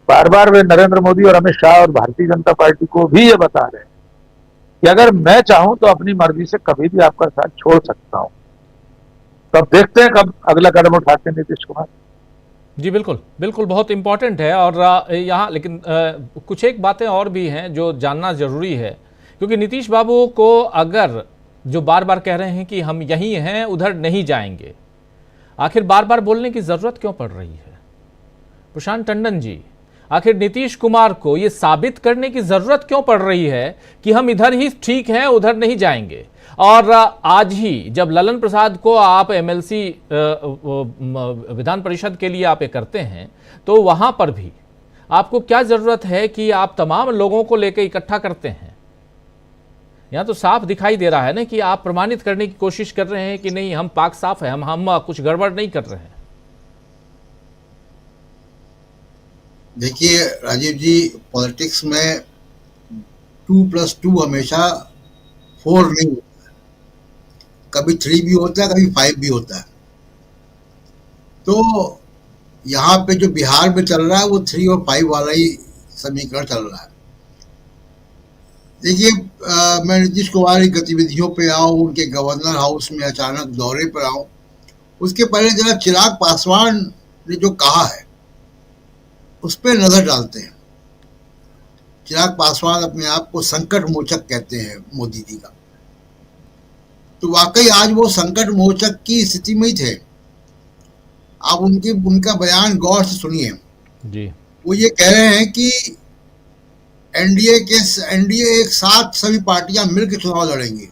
बार बार वे नरेंद्र मोदी और अमित शाह और भारतीय जनता पार्टी को भी ये बता रहे हैं कि अगर मैं चाहूं तो अपनी मर्जी से कभी भी आपका साथ छोड़ सकता हूं। तब देखते हैं कब अगला कदम उठाते हैं नीतीश कुमार। जी बिल्कुल बिल्कुल, बहुत इंपॉर्टेंट है। और यहाँ लेकिन कुछ एक बातें और भी हैं जो जानना जरूरी है, क्योंकि नीतीश बाबू को अगर जो बार बार कह रहे हैं कि हम यहीं हैं, उधर नहीं जाएंगे, आखिर बार बार बोलने की जरूरत क्यों पड़ रही है? प्रशांत टंडन जी, आखिर नीतीश कुमार को यह साबित करने की जरूरत क्यों पड़ रही है कि हम इधर ही ठीक हैं, उधर नहीं जाएंगे? और आज ही जब ललन प्रसाद को आप एमएलसी विधान परिषद के लिए आप ये करते हैं, तो वहां पर भी आपको क्या जरूरत है कि आप तमाम लोगों को लेकर इकट्ठा करते हैं? यहां तो साफ दिखाई दे रहा है ना कि आप प्रमाणित करने की कोशिश कर रहे हैं कि नहीं, हम पाक साफ है, हम कुछ गड़बड़ नहीं कर रहे हैं। देखिए राजीव जी, पॉलिटिक्स में 2+2 हमेशा 4 नहीं होता है, कभी 3 भी होता है, कभी 5 भी होता है। तो यहाँ पे जो बिहार में चल रहा है वो 3 और 5 वाला ही समीकरण चल रहा है। देखिए, मैं नीतीश कुमार की गतिविधियों पे आऊँ, उनके गवर्नर हाउस में अचानक दौरे पर आऊँ, उसके पहले जरा चिराग पासवान ने जो कहा है उस पर नजर डालते हैं। चिराग पासवान अपने आप को संकट मोचक कहते हैं मोदी जी का, तो वाकई आज वो संकट मोचक की स्थिति में ही थे। आप उनका बयान गौर से सुनिए जी। वो ये कह रहे हैं कि एनडीए एक साथ सभी पार्टियां मिलकर चुनाव लड़ेंगी,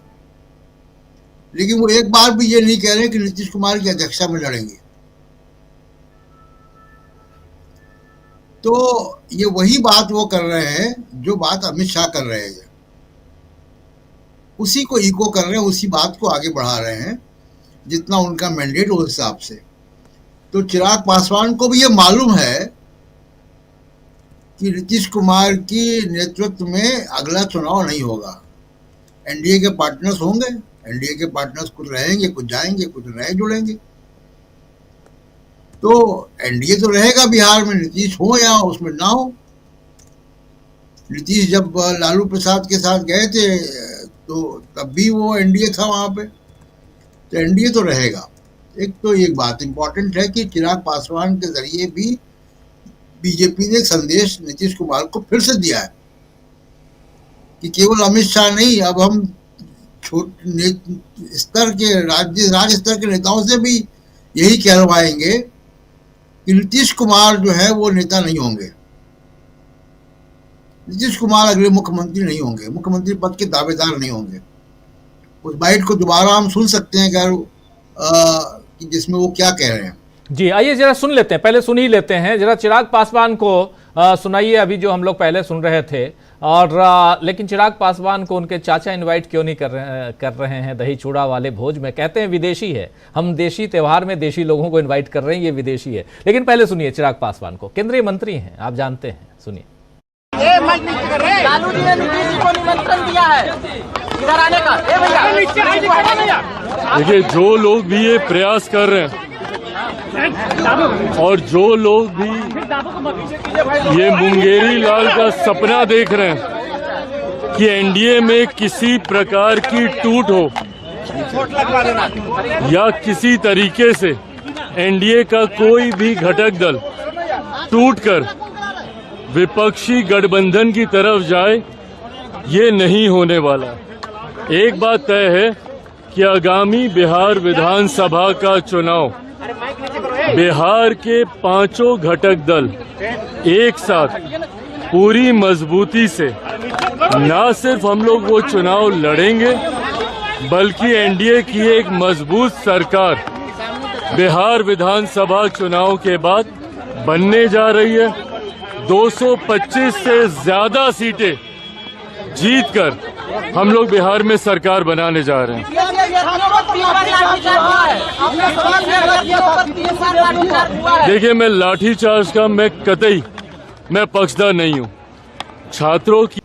लेकिन वो एक बार भी ये नहीं कह रहे कि नीतीश कुमार की अध्यक्षता में लड़ेंगे। तो ये वही बात वो कर रहे हैं जो बात अमित शाह कर रहे हैं, उसी को इको कर रहे हैं, उसी बात को आगे बढ़ा रहे हैं जितना उनका मैंडेट उस हिसाब से। तो चिराग पासवान को भी ये मालूम है कि नीतीश कुमार की नेतृत्व में अगला चुनाव नहीं होगा। एनडीए के पार्टनर्स होंगे, एनडीए के पार्टनर्स कुछ रहेंगे, कुछ जाएंगे, कुछ नए जुड़ेंगे। तो एनडीए तो रहेगा बिहार में, नीतीश हो या उसमें ना हो। नीतीश जब लालू प्रसाद के साथ गए थे तो तब भी वो एनडीए था वहां पे, तो एनडीए तो रहेगा। एक तो ये बात इंपॉर्टेंट है कि चिराग पासवान के जरिए भी बीजेपी ने एक संदेश नीतीश कुमार को फिर से दिया है कि केवल अमित शाह नहीं, अब हम छोटे स्तर के राज्य स्तर के नेताओं से भी यही कहलवाएंगे कि नीतीश कुमार जो है वो नेता नहीं होंगे, नीतीश कुमार अगले मुख्यमंत्री नहीं होंगे, मुख्यमंत्री पद के दावेदार नहीं होंगे। उस बाइट को दोबारा हम सुन सकते हैं कि जिसमें वो क्या कह रहे हैं। जी आइए जरा सुन लेते हैं, पहले सुन ही लेते हैं जरा चिराग पासवान को सुनाइए। अभी जो हम लोग पहले सुन रहे थे, और लेकिन चिराग पासवान को उनके चाचा इनवाइट क्यों नहीं कर रहे हैं दही चूड़ा वाले भोज में? कहते हैं विदेशी है, हम देशी त्योहार में देशी लोगों को इनवाइट कर रहे हैं, ये विदेशी है। लेकिन पहले सुनिए चिराग पासवान को, केंद्रीय मंत्री हैं, आप जानते हैं, सुनिए। लालू जी ने नीतीश जी को निमंत्रण दिया है इधर आने का। देखिए, जो लोग भी ये प्रयास कर रहे हैं और जो लोग भी ये मुंगेरी लाल का सपना देख रहे हैं कि एनडीए में किसी प्रकार की टूट हो या किसी तरीके से एनडीए का कोई भी घटक दल टूटकर विपक्षी गठबंधन की तरफ जाए, ये नहीं होने वाला। एक बात तय है कि आगामी बिहार विधानसभा का चुनाव बिहार के पांचों घटक दल एक साथ पूरी मजबूती से न सिर्फ हम लोग वो चुनाव लड़ेंगे, बल्कि एनडीए की एक मजबूत सरकार बिहार विधानसभा चुनाव के बाद बनने जा रही है। 225 से ज्यादा सीटें जीतकर हम लोग बिहार में सरकार बनाने जा रहे हैं। देखिए, मैं लाठीचार्ज का मैं पक्षधर नहीं हूं। छात्रों की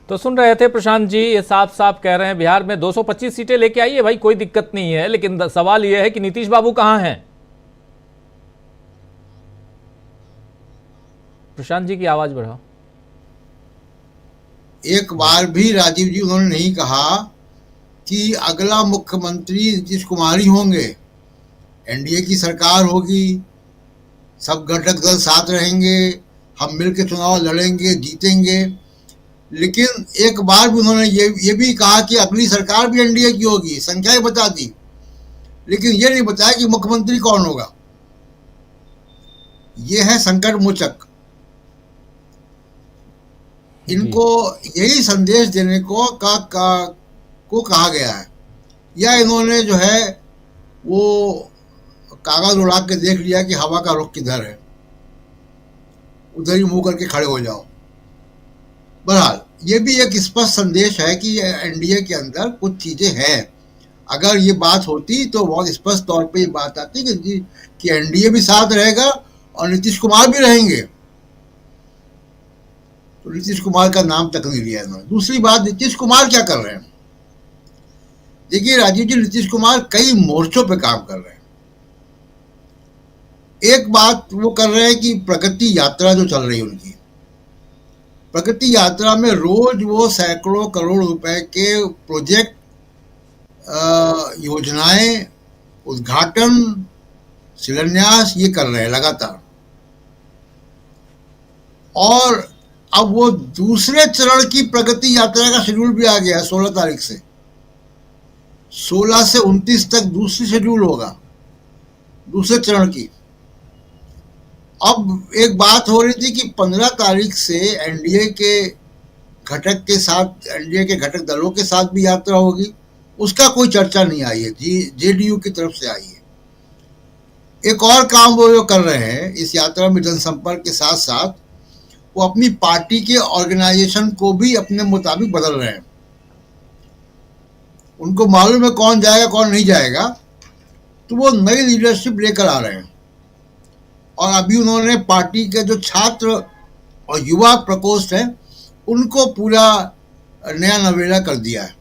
तो सुन रहे थे प्रशांत जी, ये साफ साफ कह रहे हैं बिहार में 225 सीटें लेके आइए भाई, कोई दिक्कत नहीं है, लेकिन सवाल यह है कि नीतीश बाबू कहां हैं। प्रशांत जी की आवाज बढ़ाओ। एक बार भी राजीव जी उन्होंने नहीं कहा कि अगला मुख्यमंत्री नीतीश कुमार ही होंगे, एनडीए की सरकार होगी, सब घटक दल साथ रहेंगे, हम मिलकर चुनाव लड़ेंगे, जीतेंगे। लेकिन एक बार भी उन्होंने ये भी कहा कि अगली सरकार भी एनडीए की होगी, संख्याएं बता दी, लेकिन ये नहीं बताया कि मुख्यमंत्री कौन होगा। ये है संकट मोचक। इनको यही संदेश देने को कहा गया है, या इन्होंने जो है वो कागज उड़ा के देख लिया कि हवा का रुख किधर है, उधर ही मुंह करके खड़े हो जाओ। बहरहाल ये भी एक स्पष्ट संदेश है कि एनडीए के अंदर कुछ चीजें हैं। अगर ये बात होती तो बहुत स्पष्ट तौर पे ये बात आती कि एनडीए भी साथ रहेगा और नीतीश कुमार भी रहेंगे। तो नीतीश कुमार का नाम तक नहीं लिया इन्होंने। दूसरी बात, नीतीश कुमार क्या कर रहे हैं? देखिए राजीव जी, नीतीश कुमार कई मोर्चों पे काम कर रहे हैं। एक बात वो कर रहे हैं कि प्रगति यात्रा जो चल रही है उनकी, प्रगति यात्रा में रोज वो सैकड़ों करोड़ रुपए के प्रोजेक्ट, योजनाएं, उद्घाटन, शिलान्यास ये कर रहे हैं लगातार। और अब वो दूसरे चरण की प्रगति यात्रा का शेड्यूल भी आ गया है 16 तारीख से। 16 से 29 तक दूसरी शेड्यूल होगा दूसरे चरण की। अब एक बात हो रही थी कि 15 तारीख से एनडीए के घटक के साथ, एनडीए के घटक दलों के साथ भी यात्रा होगी। उसका कोई चर्चा नहीं आई है, जेडीयू की तरफ से आई है। एक और काम वो जो कर रहे हैं इस यात्रा में जनसंपर्क के साथ साथ, वो अपनी पार्टी के ऑर्गेनाइजेशन को भी अपने मुताबिक बदल रहे हैं। उनको मालूम है कौन जाएगा कौन नहीं जाएगा, तो वो नई लीडरशिप लेकर आ रहे हैं। और अभी उन्होंने पार्टी के जो छात्र और युवा प्रकोष्ठ है उनको पूरा नया नवेला कर दिया है।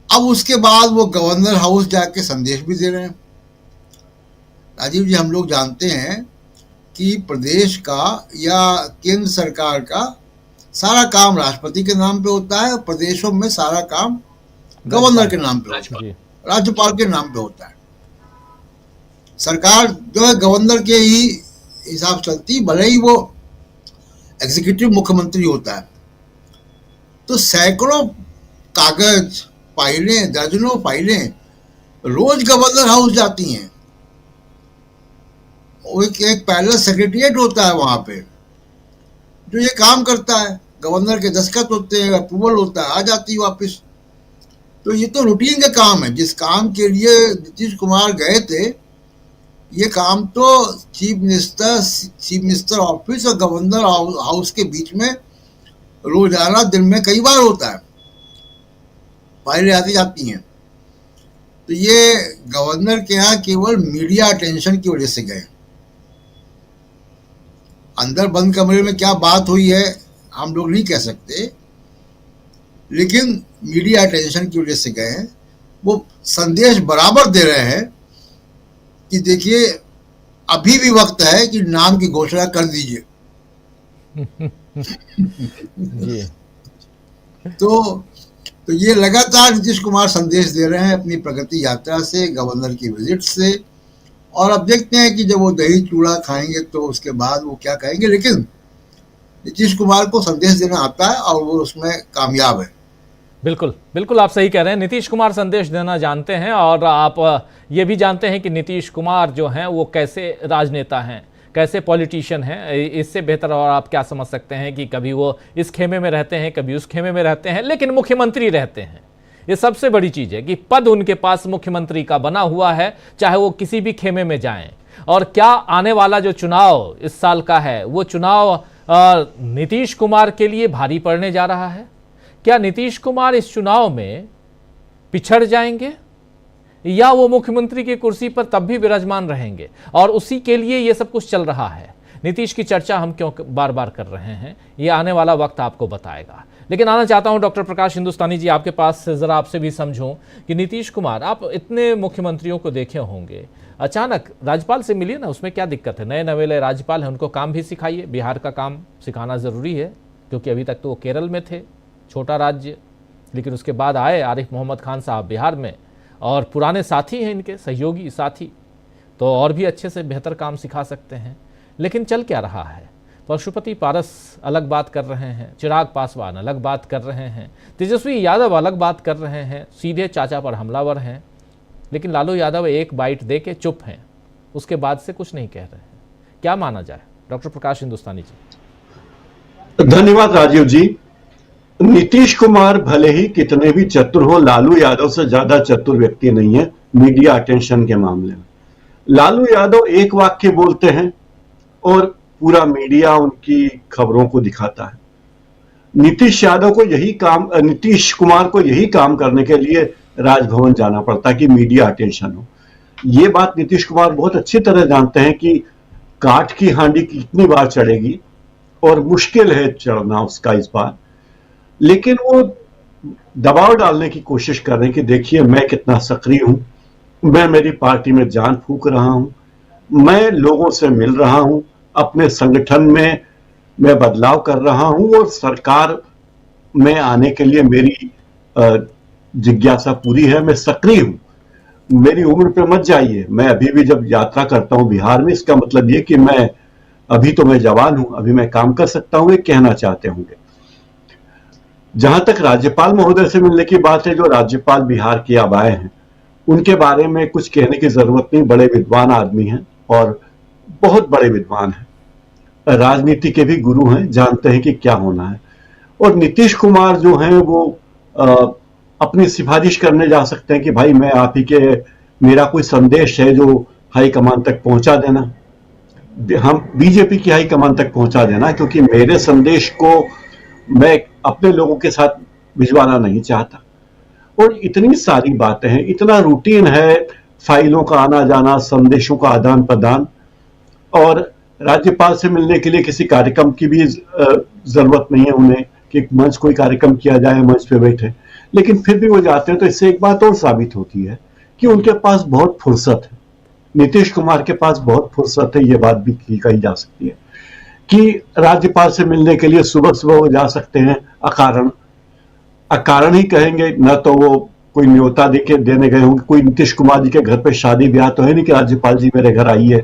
अब उसके बाद वो गवर्नर हाउस जाके संदेश भी दे रहे हैं। राजीव जी, हम लोग जानते हैं कि प्रदेश का या केंद्र सरकार का सारा काम राष्ट्रपति के नाम पे होता है, और प्रदेशों में सारा काम गवर्नर के नाम पे होता है, राज्यपाल के नाम पे होता है। सरकार जो है गवर्नर के ही हिसाब चलती, भले ही वो एग्जीक्यूटिव मुख्यमंत्री होता है। तो सैकड़ों कागज, फाइलें, दर्जनों फाइलें रोज गवर्नर हाउस जाती हैं। एक पैरेलल सेक्रेटरिएट होता है वहां पे जो ये काम करता है, गवर्नर के दस्तखत होते हैं, अप्रूवल होता है, आ जाती है वापस। तो ये तो रूटीन का काम है। जिस काम के लिए नीतीश कुमार गए थे, ये काम तो चीफ मिनिस्टर ऑफिस और गवर्नर हाउस के बीच में रोजाना दिन में कई बार होता है, फाइलें आती जाती हैं। तो ये गवर्नर के यहाँ केवल मीडिया अटेंशन की वजह से गए। अंदर बंद कमरे में क्या बात हुई है हम लोग नहीं कह सकते, लेकिन मीडिया अटेंशन की वजह से गए हैं। वो संदेश बराबर दे रहे हैं कि देखिए अभी भी वक्त है कि नाम की घोषणा कर दीजिए। तो ये लगातार नीतीश कुमार संदेश दे रहे हैं अपनी प्रगति यात्रा से, गवर्नर की विजिट से। और अब देखते हैं कि जब वो दही चूड़ा खाएंगे तो उसके बाद वो क्या कहेंगे। लेकिन नीतीश कुमार को संदेश देना आता है और वो उसमें कामयाब है। बिल्कुल बिल्कुल, आप सही कह रहे हैं। नीतीश कुमार संदेश देना जानते हैं, और आप ये भी जानते हैं कि नीतीश कुमार जो हैं वो कैसे राजनेता हैं, कैसे पॉलिटिशियन हैं। इससे बेहतर और आप क्या समझ सकते हैं कि कभी वो इस खेमे में रहते हैं, कभी उस खेमे में रहते हैं, लेकिन मुख्यमंत्री रहते हैं। ये सबसे बड़ी चीज है कि पद उनके पास मुख्यमंत्री का बना हुआ है, चाहे वो किसी भी खेमे में जाएं। और क्या आने वाला जो चुनाव इस साल का है वो चुनाव नीतीश कुमार के लिए भारी पड़ने जा रहा है? क्या नीतीश कुमार इस चुनाव में पिछड़ जाएंगे या वो मुख्यमंत्री की कुर्सी पर तब भी विराजमान रहेंगे? और उसी के लिए ये सब कुछ चल रहा है। नीतीश की चर्चा हम क्यों बार बार कर रहे हैं, ये आने वाला वक्त आपको बताएगा। लेकिन आना चाहता हूं डॉक्टर प्रकाश हिंदुस्तानी जी आपके पास, जरा आपसे भी समझूं कि नीतीश कुमार, आप इतने मुख्यमंत्रियों को देखे होंगे, अचानक राज्यपाल से मिलिए ना, उसमें क्या दिक्कत है? नए नवेले राज्यपाल हैं, उनको काम भी सिखाइए। बिहार का काम सिखाना ज़रूरी है क्योंकि अभी तक तो वो केरल में थे, छोटा राज्य, लेकिन उसके बाद आए आरिफ मोहम्मद खान साहब बिहार में, और पुराने साथी हैं इनके, सहयोगी साथी, तो और भी अच्छे से बेहतर काम सिखा सकते हैं। लेकिन चल क्या रहा है? पशुपति पारस अलग बात कर रहे हैं, चिराग पासवान अलग बात कर रहे हैं, तेजस्वी यादव अलग बात कर रहे हैं, सीधे चाचा पर हमलावर हैं। लेकिन लालू यादव एक बाइट दे के चुप हैं, उसके बाद से कुछ नहीं कह रहे हैं। क्या माना जाए? डॉक्टर प्रकाश हिंदुस्तानी जी। धन्यवाद राजीव जी। नीतीश कुमार भले ही कितने भी चतुर हो, लालू यादव से ज्यादा चतुर व्यक्ति नहीं है मीडिया अटेंशन के मामले में। लालू यादव एक वाक्य बोलते हैं और पूरा मीडिया उनकी खबरों को दिखाता है। नीतीश कुमार को यही काम करने के लिए राजभवन जाना पड़ता है कि मीडिया अटेंशन हो। ये बात नीतीश कुमार बहुत अच्छी तरह जानते हैं कि काठ की हांडी कितनी बार चढ़ेगी और मुश्किल है चढ़ना उसका इस बार। लेकिन वो दबाव डालने की कोशिश कर रहे हैं कि देखिए मैं कितना सक्रिय हूं, मैं मेरी पार्टी में जान फूंक रहा हूं, मैं लोगों से मिल रहा हूं, अपने संगठन में मैं बदलाव कर रहा हूं और सरकार में आने के लिए मेरी जिज्ञासा पूरी है, मैं सक्रिय हूं। मेरी उम्र पे मत जाइए, मैं अभी भी जब यात्रा करता हूं बिहार में, इसका मतलब ये कि मैं अभी तो मैं जवान हूं, अभी मैं काम कर सकता हूं, ये कहना चाहते होंगे। जहां तक राज्यपाल महोदय से मिलने की बात है, जो राज्यपाल बिहार के अब आए हैं, उनके बारे में कुछ कहने की जरूरत नहीं। बड़े विद्वान आदमी हैं और बहुत बड़े विद्वान हैं, राजनीति के भी गुरु हैं, जानते हैं कि क्या होना है। और नीतीश कुमार जो हैं वो अपनी सिफारिश करने जा सकते हैं कि भाई मैं आप ही के, मेरा कोई संदेश है जो हाईकमान तक पहुंचा देना, हम बीजेपी की हाईकमान तक पहुंचा देना, क्योंकि मेरे संदेश को मैं अपने लोगों के साथ भिजवाना नहीं चाहता। और इतनी सारी बातें हैं, इतना रूटीन है, फाइलों का आना जाना, संदेशों का आदान प्रदान, और राज्यपाल से मिलने के लिए किसी कार्यक्रम की भी जरूरत नहीं है उन्हें कि मंच कोई कार्यक्रम किया जाए, मंच पे बैठे। लेकिन फिर भी वो जाते हैं, तो इससे एक बात और साबित होती है कि उनके पास बहुत फुर्सत है। नीतीश कुमार के पास बहुत फुर्सत है, ये बात भी कही जा सकती है कि राज्यपाल से मिलने के लिए सुबह सुबह वो जा सकते हैं अकारण ही कहेंगे, न तो वो कोई न्योता देने गए होंगे, कोई नीतीश कुमार जी के घर पे शादी ब्याह तो है नहीं कि राज्यपाल जी मेरे घर आइए,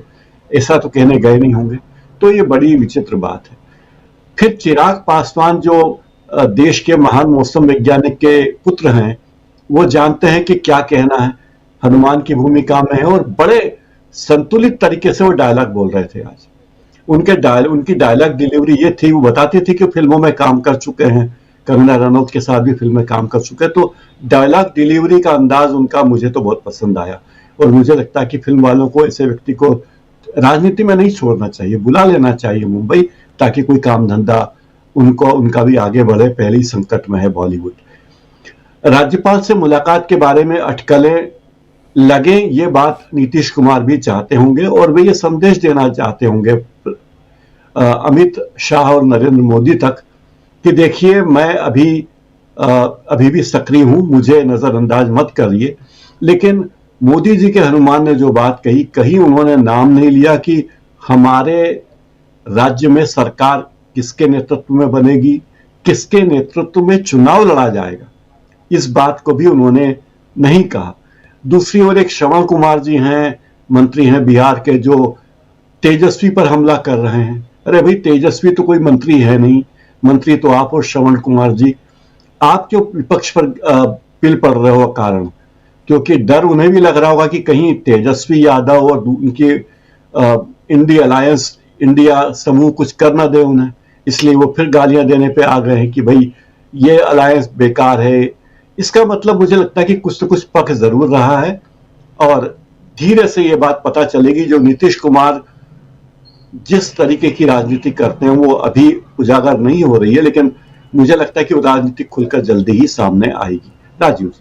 ऐसा तो कहने गए नहीं होंगे। तो ये बड़ी विचित्र बात है। फिर चिराग पासवान जो देश के महान मौसम वैज्ञानिक के पुत्र हैं, वो जानते हैं कि क्या कहना है, हनुमान की भूमिका में है, और बड़े संतुलित तरीके से वो डायलॉग बोल रहे थे आज। उनकी डायलॉग डिलीवरी ये थी, वो बताती थी कि फिल्मों में काम कर चुके हैं, कंगना रनौत के साथ भी फिल्म में काम कर चुके हैं। तो डायलॉग डिलीवरी का अंदाज उनका मुझे तो बहुत पसंद आया, और मुझे लगता है कि फिल्म वालों को ऐसे व्यक्ति को राजनीति में नहीं छोड़ना चाहिए, बुला लेना चाहिए मुंबई, ताकि कोई काम धंधा उनका भी आगे बढ़े। पहले ही संकट में है बॉलीवुड। राज्यपाल से मुलाकात के बारे में अटकलें लगे, ये बात नीतीश कुमार भी चाहते होंगे, और वे ये संदेश देना चाहते होंगे अमित शाह और नरेंद्र मोदी तक कि देखिए मैं अभी भी सक्रिय हूं, मुझे नजरअंदाज मत करिए। लेकिन मोदी जी के हनुमान ने जो बात कही, कहीं उन्होंने नाम नहीं लिया कि हमारे राज्य में सरकार किसके नेतृत्व में बनेगी, किसके नेतृत्व में चुनाव लड़ा जाएगा, इस बात को भी उन्होंने नहीं कहा। दूसरी ओर एक श्रवण कुमार जी हैं, मंत्री हैं बिहार के, जो तेजस्वी पर हमला कर रहे हैं। अरे भाई, तेजस्वी तो कोई मंत्री है नहीं, मंत्री तो आप और श्रवण कुमार जी। आप क्यों विपक्ष पर पिल पड़ रहे हो? कारण क्योंकि डर उन्हें भी लग रहा होगा कि कहीं तेजस्वी यादव और उनके इंडिया समूह कुछ कर ना दे उन्हें, इसलिए वो फिर गालियां देने पे आ गए हैं कि भाई ये अलायंस बेकार है, इसका मतलब मुझे लगता है कि कुछ तो कुछ पक्ष जरूर रहा है और धीरे से ये बात पता चलेगी। जो नीतीश कुमार जिस तरीके की राजनीति करते हैं वो अभी उजागर नहीं हो रही है, लेकिन मुझे लगता है कि वो राजनीति खुलकर जल्दी ही सामने आएगी। राजीव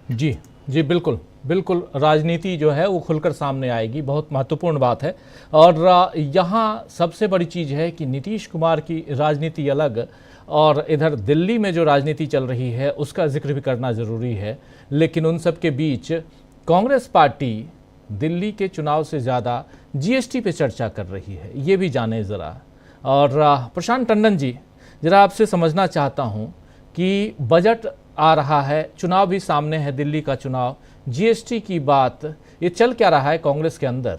जी जी बिल्कुल बिल्कुल, राजनीति जो है वो खुलकर सामने आएगी, बहुत महत्वपूर्ण बात है। और यहाँ सबसे बड़ी चीज़ है कि नीतीश कुमार की राजनीति अलग और इधर दिल्ली में जो राजनीति चल रही है उसका जिक्र भी करना ज़रूरी है। लेकिन उन सब के बीच कांग्रेस पार्टी दिल्ली के चुनाव से ज़्यादा जीएसटी पे चर्चा कर रही है, ये भी जाने ज़रा। और प्रशांत टंडन जी, ज़रा आपसे समझना चाहता हूँ कि बजट आ रहा है, चुनाव भी सामने है, दिल्ली का चुनाव, जीएसटी की बात, ये चल क्या रहा है कांग्रेस के अंदर?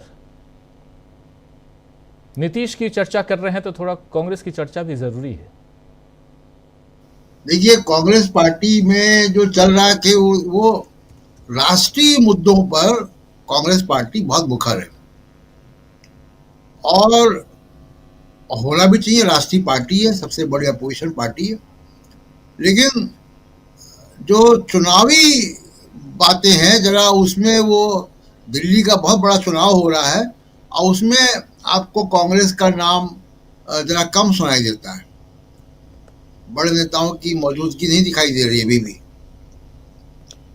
नीतीश की चर्चा कर रहे हैं तो थोड़ा कांग्रेस की चर्चा भी जरूरी है। देखिए, कांग्रेस पार्टी में जो चल रहा है कि वो राष्ट्रीय मुद्दों पर कांग्रेस पार्टी बहुत मुखर है और होना भी चाहिए। राष्ट्रीय पार्टी है, सबसे बड़ी अपोजिशन पार्टी है, लेकिन जो चुनावी बातें हैं जरा उसमें, वो दिल्ली का बहुत बड़ा चुनाव हो रहा है और उसमें आपको कांग्रेस का नाम जरा कम सुनाई देता है। बड़े नेताओं की मौजूदगी नहीं दिखाई दे रही है अभी भी।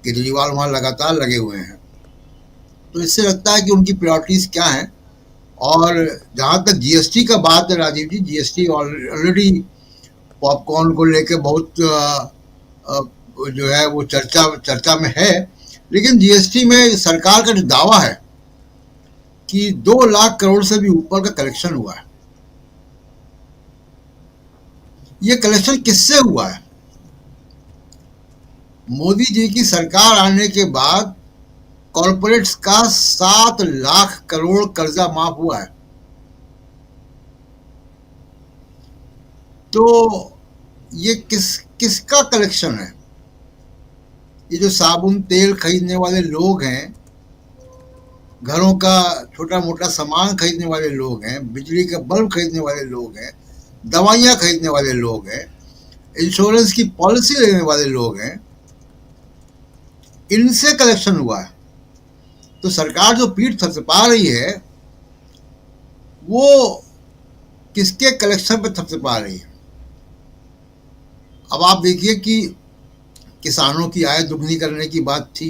केजरीवाल वहां लगातार लगे हुए हैं, तो इससे लगता है कि उनकी प्रायोरिटीज क्या हैं। और जहां तक जीएसटी का बात है राजीव जी, जीएसटी ऑलरेडी पॉपकॉर्न को लेकर बहुत जो है वो चर्चा में है, लेकिन जीएसटी में सरकार का जो दावा है कि 2 लाख करोड़ से भी ऊपर का कलेक्शन हुआ है। ये कलेक्शन किससे हुआ है? मोदी जी की सरकार आने के बाद कॉरपोरेट्स का 7 लाख करोड़ कर्जा माफ हुआ है। तो ये किसका कलेक्शन है? ये जो साबुन तेल खरीदने वाले लोग हैं, घरों का छोटा मोटा सामान खरीदने वाले लोग हैं, बिजली का बल्ब खरीदने वाले लोग हैं, दवाइयाँ खरीदने वाले लोग हैं, इंश्योरेंस की पॉलिसी लेने वाले लोग हैं, इनसे कलेक्शन हुआ है। तो सरकार जो पीठ थपथपा रही है वो किसके कलेक्शन पे थपथपा रही है? अब आप देखिए कि किसानों की आय दुगनी करने की बात थी,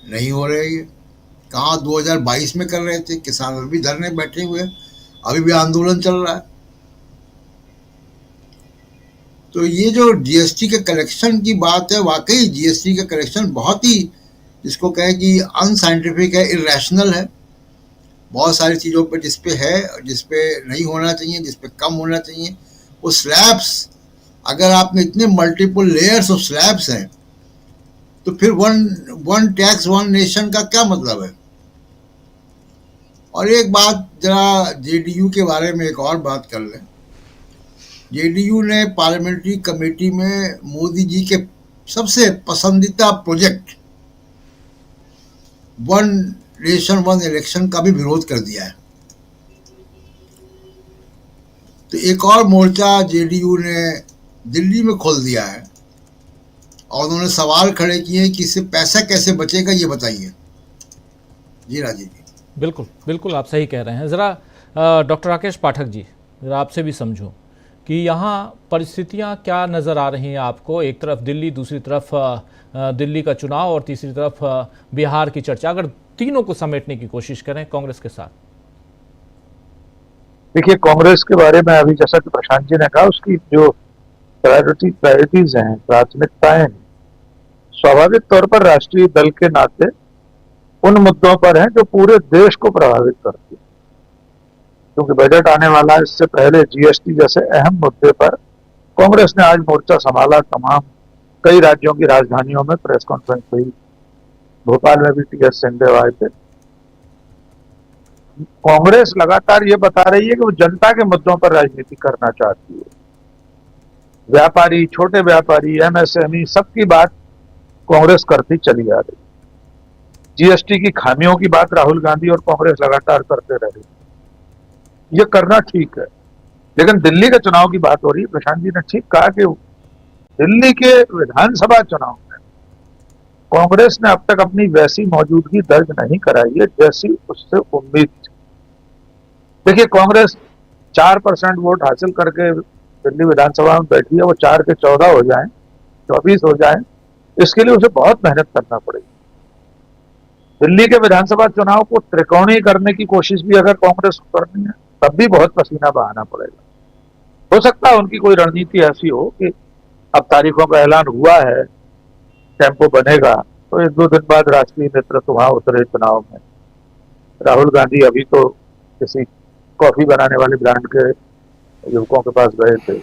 नहीं हो रही है। कहाँ 2022 में कर रहे थे, किसान अभी धरने बैठे हुए हैं, अभी भी आंदोलन चल रहा है। तो ये जो जीएसटी के कलेक्शन की बात है, वाकई जीएसटी का कलेक्शन बहुत ही, जिसको कहे कि अनसाइंटिफिक है, इरेशनल है। बहुत सारी चीज़ों पे जिस पे है, जिस पे नहीं होना चाहिए, जिस पे कम होना चाहिए। वो स्लैब्स, अगर आपने इतने मल्टीपल लेयर्स ऑफ स्लैब्स हैं तो फिर वन टैक्स वन नेशन का क्या मतलब है? और एक बात जरा जेडीयू के बारे में एक और बात कर लें। जेडीयू ने पार्लियामेंट्री कमेटी में मोदी जी के सबसे पसंदीदा project one nation one election का भी विरोध कर दिया है। तो एक और मोर्चा जेडीयू ने दिल्ली में खोल दिया है और उन्होंने सवाल खड़े किए कि इससे पैसा कैसे बचेगा, ये बताइए। जी राजीव जी। बिल्कुल बिल्कुल, आप सही कह रहे हैं। ज़रा डॉक्टर राकेश पाठक जी, ज़रा आपसे भी समझूं कि यहाँ परिस्थितियाँ क्या नज़र आ रही हैं आपको? एक तरफ दिल्ली, दूसरी तरफ दिल्ली का चुनाव और तीसरी तरफ बिहार की चर्चा, अगर तीनों को समेटने की कोशिश करें कांग्रेस के साथ। देखिए, कांग्रेस के बारे में अभी जैसा कि प्रशांत जी ने कहा, उसकी जो प्रायोरिटीज हैं, प्राथमिकताएं हैं, स्वाभाविक तौर पर राष्ट्रीय दल के नाते उन मुद्दों पर हैं जो पूरे देश को प्रभावित करती है। क्योंकि बजट आने वाला है, इससे पहले जीएसटी जैसे अहम मुद्दे पर कांग्रेस ने आज मोर्चा संभाला। तमाम कई राज्यों की राजधानियों में प्रेस कॉन्फ्रेंस हुई, भोपाल में भी टीएस सिंहदेव आए थे। कांग्रेस लगातार ये बता रही है कि वो जनता के मुद्दों पर राजनीति करना चाहती है। व्यापारी, छोटे व्यापारी, एमएसएमई, सबकी बात कांग्रेस करती चली आ रही। जीएसटी की खामियों की बात राहुल गांधी और कांग्रेस लगातार करते रहे। ये करना ठीक है, लेकिन दिल्ली के चुनाव की बात हो रही है। प्रशांत जी ने ठीक कहा कि दिल्ली के विधानसभा चुनाव में कांग्रेस ने अब तक अपनी वैसी मौजूदगी दर्ज नहीं कराई है जैसी उससे उम्मीद थी। देखिए, कांग्रेस 4% वोट हासिल करके दिल्ली विधानसभा में बैठी है, वो 4 के 14 हो जाएं, 24 हो जाएं, इसके लिए उसे बहुत मेहनत करना पड़ेगी। दिल्ली के विधानसभा चुनाव को त्रिकोणीय करने की कोशिश भी अगर कांग्रेस को करनी है तब भी बहुत पसीना बहाना पड़ेगा। हो सकता है उनकी कोई रणनीति ऐसी हो कि अब तारीखों का ऐलान हुआ है, टेम्पो बनेगा, तो 1-2 दिन बाद राष्ट्रीय नेतृत्व वहां उतरे चुनाव में। राहुल गांधी अभी तो किसी कॉफी बनाने वाले ब्रांड के युवकों के पास गए थे।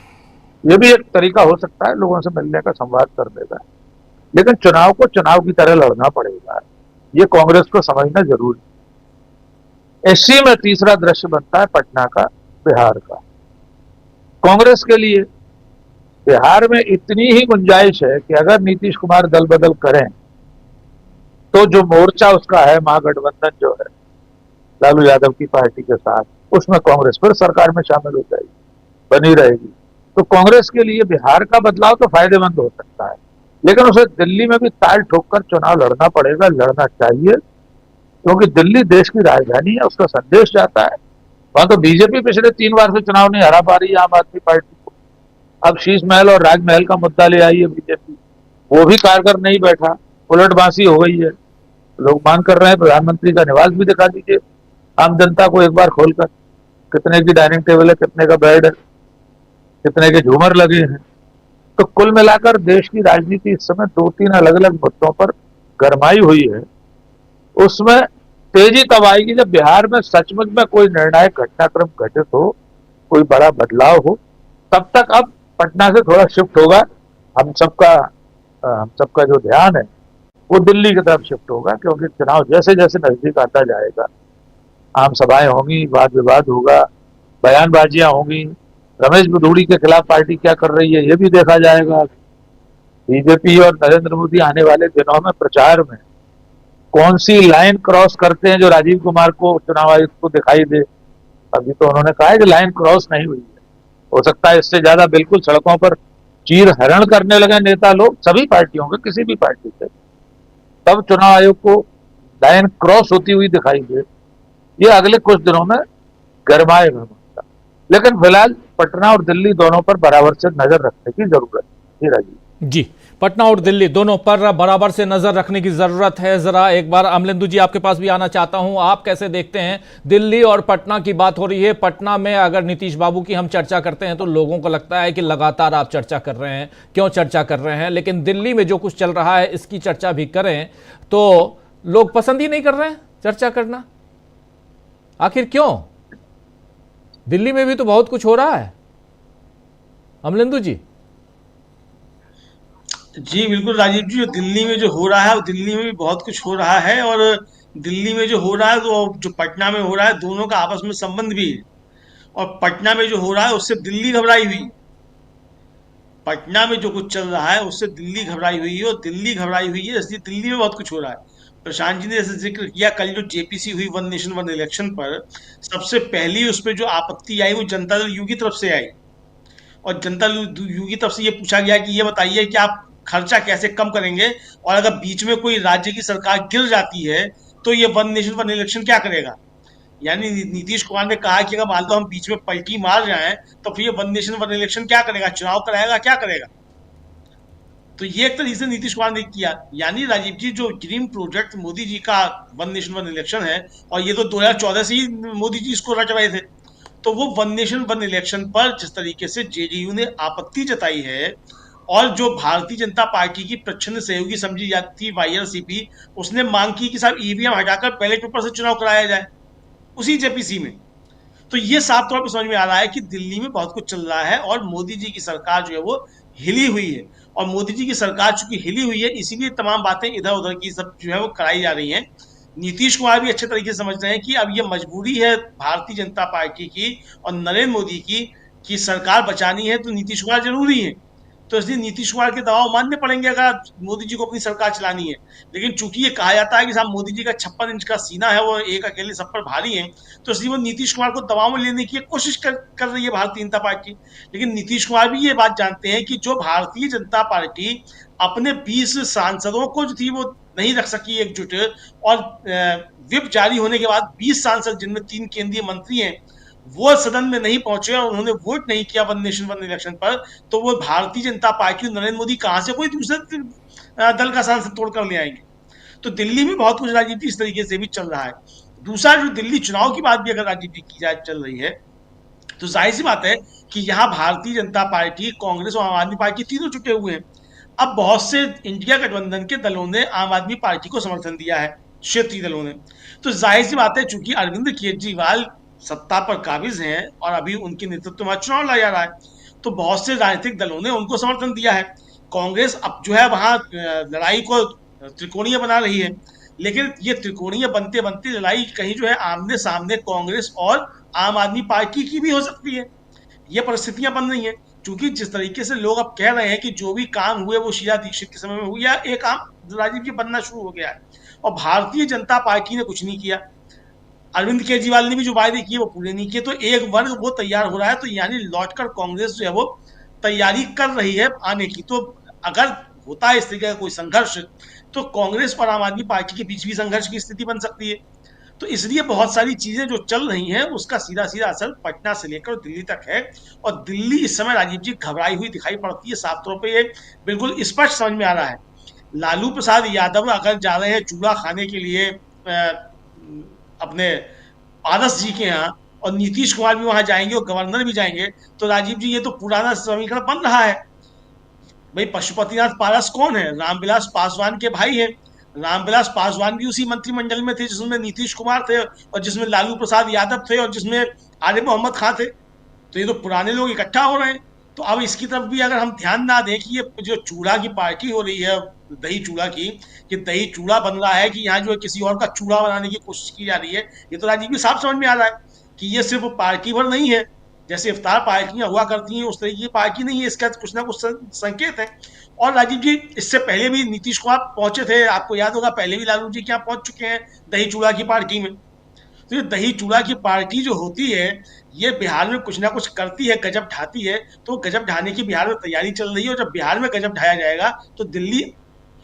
ये भी एक तरीका हो सकता है लोगों से मिलने का, संवाद करने का। लेकिन चुनाव को चुनाव की तरह लड़ना पड़ेगा, ये कांग्रेस को समझना जरूरी है। इसी में तीसरा दृश्य बनता है पटना का, बिहार का। कांग्रेस के लिए बिहार में इतनी ही गुंजाइश है कि अगर नीतीश कुमार दल बदल करें तो जो मोर्चा उसका है, महागठबंधन जो है लालू यादव की पार्टी के साथ, उसमें कांग्रेस फिर सरकार में शामिल हो जाएगी, बनी रहेगी। तो कांग्रेस के लिए बिहार का बदलाव तो फायदेमंद हो सकता है, लेकिन उसे दिल्ली में भी ताल ठोक कर चुनाव लड़ना पड़ेगा, लड़ना चाहिए, क्योंकि दिल्ली देश की राजधानी है, उसका संदेश जाता है। वहां तो बीजेपी पिछले 3 बार से चुनाव नहीं हरा पा रही है आम आदमी पार्टी को। अब शीश महल और राजमहल का मुद्दा ले आई है बीजेपी, वो भी कारगर नहीं बैठा, उलटबांसी हो गई है। लोग मांग कर रहे हैं प्रधानमंत्री का निवास भी दिखा दीजिए आम जनता को एक बार खोलकर, कितने की डाइनिंग टेबल है, कितने का बेड है, कितने के झूमर लगे हैं। तो कुल मिलाकर देश की राजनीति इस समय 2-3 अलग अलग मुद्दों पर गरमाई हुई है। उसमें तेजी तब आएगी जब बिहार में सचमुच में कोई निर्णायक घटनाक्रम घटित हो, कोई बड़ा बदलाव हो। तब तक अब पटना से थोड़ा शिफ्ट होगा, हम सबका जो ध्यान है वो दिल्ली की तरफ शिफ्ट होगा, क्योंकि चुनाव जैसे जैसे नजदीक आता जाएगा, आम सभाएं होंगी, वाद विवाद होगा, बयानबाजियां होंगी, रमेश बधूड़ी के खिलाफ पार्टी क्या कर रही है ये भी देखा जाएगा। बीजेपी और नरेंद्र मोदी आने वाले दिनों में प्रचार में कौन सी लाइन क्रॉस करते हैं जो राजीव कुमार को, चुनाव आयुक्त को दिखाई दे। अभी तो उन्होंने कहा है कि लाइन क्रॉस नहीं हुई है, हो सकता है इससे ज्यादा बिल्कुल सड़कों पर चीर हरण करने लगे नेता लोग, सभी पार्टियों के, किसी भी पार्टी से, तब चुनाव आयोग को लाइन क्रॉस होती हुई दिखाई दे। ये अगले कुछ दिनों में गरमाएगा मुद्दा, लेकिन फिलहाल पटना और दिल्ली दोनों पर बराबर से नजर रखने की जरूरत है। राजीव जी, पटना और दिल्ली दोनों पर बराबर से नजर रखने की जरूरत है। जरा एक बार अमलेंदु जी आपके पास भी आना चाहता हूं, आप कैसे देखते हैं? दिल्ली और पटना की बात हो रही है। पटना में अगर नीतीश बाबू की हम चर्चा करते हैं तो लोगों को लगता है कि लगातार आप चर्चा कर रहे हैं, क्यों चर्चा कर रहे हैं, लेकिन दिल्ली में जो कुछ चल रहा है इसकी चर्चा भी करें तो लोग पसंद ही नहीं कर रहे हैं चर्चा करना। आखिर क्यों? दिल्ली में भी तो बहुत कुछ हो रहा है। अमलेंदु जी। जी बिल्कुल राजीव जी, दिल्ली में जो हो रहा है, दिल्ली में भी बहुत कुछ हो रहा है, और दिल्ली में जो हो रहा है तो जो पटना में हो रहा है, दोनों का आपस में संबंध भी है। और पटना में जो हो रहा है उससे दिल्ली घबराई हुई, पटना में जो कुछ चल रहा है उससे दिल्ली घबराई हुई है, और दिल्ली घबराई हुई है इसलिए दिल्ली में बहुत कुछ हो रहा है। प्रशांत जी ने जैसे जिक्र किया, कल जो जेपीसी हुई वन नेशन वन इलेक्शन पर, सबसे पहली उस पर जो आपत्ति आई वो जनता दल यू की तरफ से आई, और जनता दल यू की तरफ से ये पूछा गया कि ये बताइए कि आप खर्चा कैसे कम करेंगे, और अगर बीच में कोई राज्य की सरकार गिर जाती है तो ये वन नेशन वन इलेक्शन क्या करेगा। यानी नीतीश कुमार ने कहा कि अगर मान लो हम बीच में पलटी मार जाएं तो फिर ये वन नेशन वन इलेक्शन क्या करेगा, चुनाव कराएगा, क्या करेगा। तो ये एक तरीके से नीतीश कुमार ने किया। यानी राजीव जी, जो ड्रीम प्रोजेक्ट मोदी जी का वन नेशन वन इलेक्शन है, और ये तो 2014 से ही मोदी जी इसको रच रहे थे, तो वो वन नेशन वन इलेक्शन पर जिस तरीके से जेडीयू ने आपत्ति जताई है, और जो भारतीय जनता पार्टी की प्रच्छन्न सहयोगी समझी जाती थी वाईआरसीपी, उसने मांग की कि साहब ईवीएम हटाकर बैलेट पेपर से चुनाव कराया जाए उसी जेपीसी में। तो ये साफ तौर पर समझ में आ रहा है कि दिल्ली में बहुत कुछ चल रहा है, और मोदी जी की सरकार जो है वो हिली हुई है, और मोदी जी की सरकार चूंकि हिली हुई है इसीलिए तमाम बातें इधर उधर की सब जो है वो कराई जा रही हैं। नीतीश कुमार भी अच्छे तरीके से समझ रहे हैं कि अब ये मजबूरी है भारतीय जनता पार्टी की और नरेंद्र मोदी की कि सरकार बचानी है तो नीतीश कुमार जरूरी है। तो इसलिए नीतीश कुमार के दबाव मानने पड़ेंगे अगर मोदी जी को अपनी सरकार चलानी है। लेकिन चूंकि ये कहा जाता है कि साहब मोदी जी का 56 इंच का सीना है, वो एक अकेले सब पर भारी है, तो इसलिए वो नीतीश कुमार को दबाव में लेने की कोशिश कर रही है भारतीय जनता पार्टी। लेकिन नीतीश कुमार भी ये बात जानते हैं कि जो भारतीय जनता पार्टी अपने 20 सांसदों को जो थी वो नहीं रख सकी एकजुट, और व्हिप जारी होने के बाद 20 सांसद जिनमें 3 केंद्रीय मंत्री हैं वो सदन में नहीं पहुंचे और उन्होंने वोट नहीं किया वन नेशन वन इलेक्शन पर, तो वो भारतीय जनता पार्टी नरेंद्र मोदी कहां से कोई दूसरे दल का सांसद तोड़कर ले आएंगे। तो दिल्ली में बहुत कुछ राजनीति इस तरीके से भी चल रहा है। दूसरा, जो दिल्ली चुनाव की बात भी अगर राजनीति की जाए चल रही है, तो जाहिर सी बात है कि यहाँ भारतीय जनता पार्टी, कांग्रेस और आम आदमी पार्टी तीनों जुटे हुए हैं। अब बहुत से इंडिया गठबंधन के दलों ने आम आदमी पार्टी को समर्थन दिया है, क्षेत्रीय दलों ने। तो जाहिर सी बात है, चूंकि अरविंद केजरीवाल सत्ता पर काबिज हैं और अभी उनके नेतृत्व में चुनाव लाया जा रहा है, तो बहुत से राजनीतिक दलों ने उनको समर्थन दिया है। कांग्रेस अब जो है वहां लड़ाई को त्रिकोणीय बना रही है, लेकिन ये त्रिकोणीय बनते बनते लड़ाई कहीं जो है आमने सामने कांग्रेस और आम आदमी पार्टी की भी हो सकती है। ये परिस्थितियां बन रही हैं, क्योंकि जिस तरीके से लोग अब कह रहे हैं कि जो भी काम हुए वो शीला दीक्षित के समय में हुआ, या एक काम राजीव जी बनना शुरू हो गया है, और भारतीय जनता पार्टी ने कुछ नहीं किया। अरविंद केजरीवाल ने भी जो वायदे किए वो पूरे नहीं किए। तो एक वर्ग वो तैयार हो रहा है, तो यानी लौटकर कांग्रेस जो है वो तैयारी कर रही है आने की। तो अगर होता है इस तरीके का कोई संघर्ष, तो कांग्रेस और आम आदमी पार्टी के बीच भी संघर्ष की स्थिति बन सकती है। तो इसलिए बहुत सारी चीजें जो चल रही हैं उसका सीधा सीधा असर पटना से लेकर दिल्ली तक है, और दिल्ली इस समय राजीव जी घबराई हुई दिखाई पड़ती है। साफ तौर पर ये बिल्कुल स्पष्ट समझ में आ रहा है। लालू प्रसाद यादव अगर जा रहे हैं चूड़ा खाने के लिए अपने पारस जी के यहाँ, और नीतीश कुमार भी वहां जाएंगे और गवर्नर भी जाएंगे, तो राजीव जी ये तो पुराना समीकरण बन रहा है। भाई पशुपतिनाथ पारस कौन है? रामविलास पासवान के भाई हैं। रामविलास पासवान भी उसी मंत्रिमंडल में थे जिसमें नीतीश कुमार थे, और जिसमें लालू प्रसाद यादव थे, और जिसमें आरिफ मोहम्मद खान थे। तो ये तो पुराने लोग इकट्ठा हो रहे हैं। तो अब इसकी तरफ भी अगर हम ध्यान ना दें कि ये जो चूड़ा की पार्टी हो रही है, दही चूड़ा की, कि दही चूड़ा बन रहा है कि यहाँ जो है किसी और का चूड़ा बनाने की कोशिश की जा रही है, ये तो राजीव भी साफ समझ में आ रहा है कि ये सिर्फ पार्टी भर नहीं है। जैसे इफ्तार पार्टियां हुआ करती हैं उस तरीके की पार्टी नहीं है, इसका कुछ ना कुछ संकेत है। और राजीव जी इससे पहले भी नीतीश कुमार पहुंचे थे, आपको याद होगा, पहले भी लालू जी क्या पहुंच चुके हैं दही चूड़ा की पार्टी में। तो ये दही चूड़ा की पार्टी जो होती है, ये बिहार में कुछ ना कुछ करती है, गजब ढाती है। तो गजब ढाने की बिहार में तैयारी चल रही है, और जब बिहार में गजब ढाया जाएगा तो दिल्ली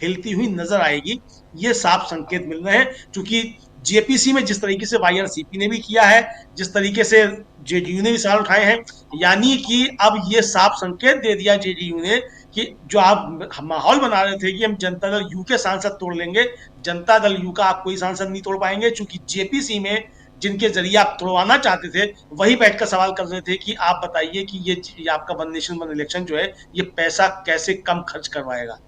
हिलती हुई नजर आएगी। ये साफ संकेत मिल रहे हैं, क्योंकि जेपीसी में जिस तरीके से वाईआरसीपी ने भी किया है, जिस तरीके से जेडीयू ने भी सवाल उठाए हैं, यानी कि अब ये साफ संकेत दे दिया जेडीयू ने कि जो आप माहौल बना रहे थे कि हम जनता दल यू के सांसद तोड़ लेंगे, जनता दल यू का आप कोई सांसद नहीं तोड़ पाएंगे, क्योंकि जेपीसी में जिनके जरिए आप तोड़वाना चाहते थे वही बैठकर सवाल कर रहे थे कि आप बताइए कि ये आपका वन नेशन वन इलेक्शन जो है ये पैसा कैसे कम खर्च करवाएगा।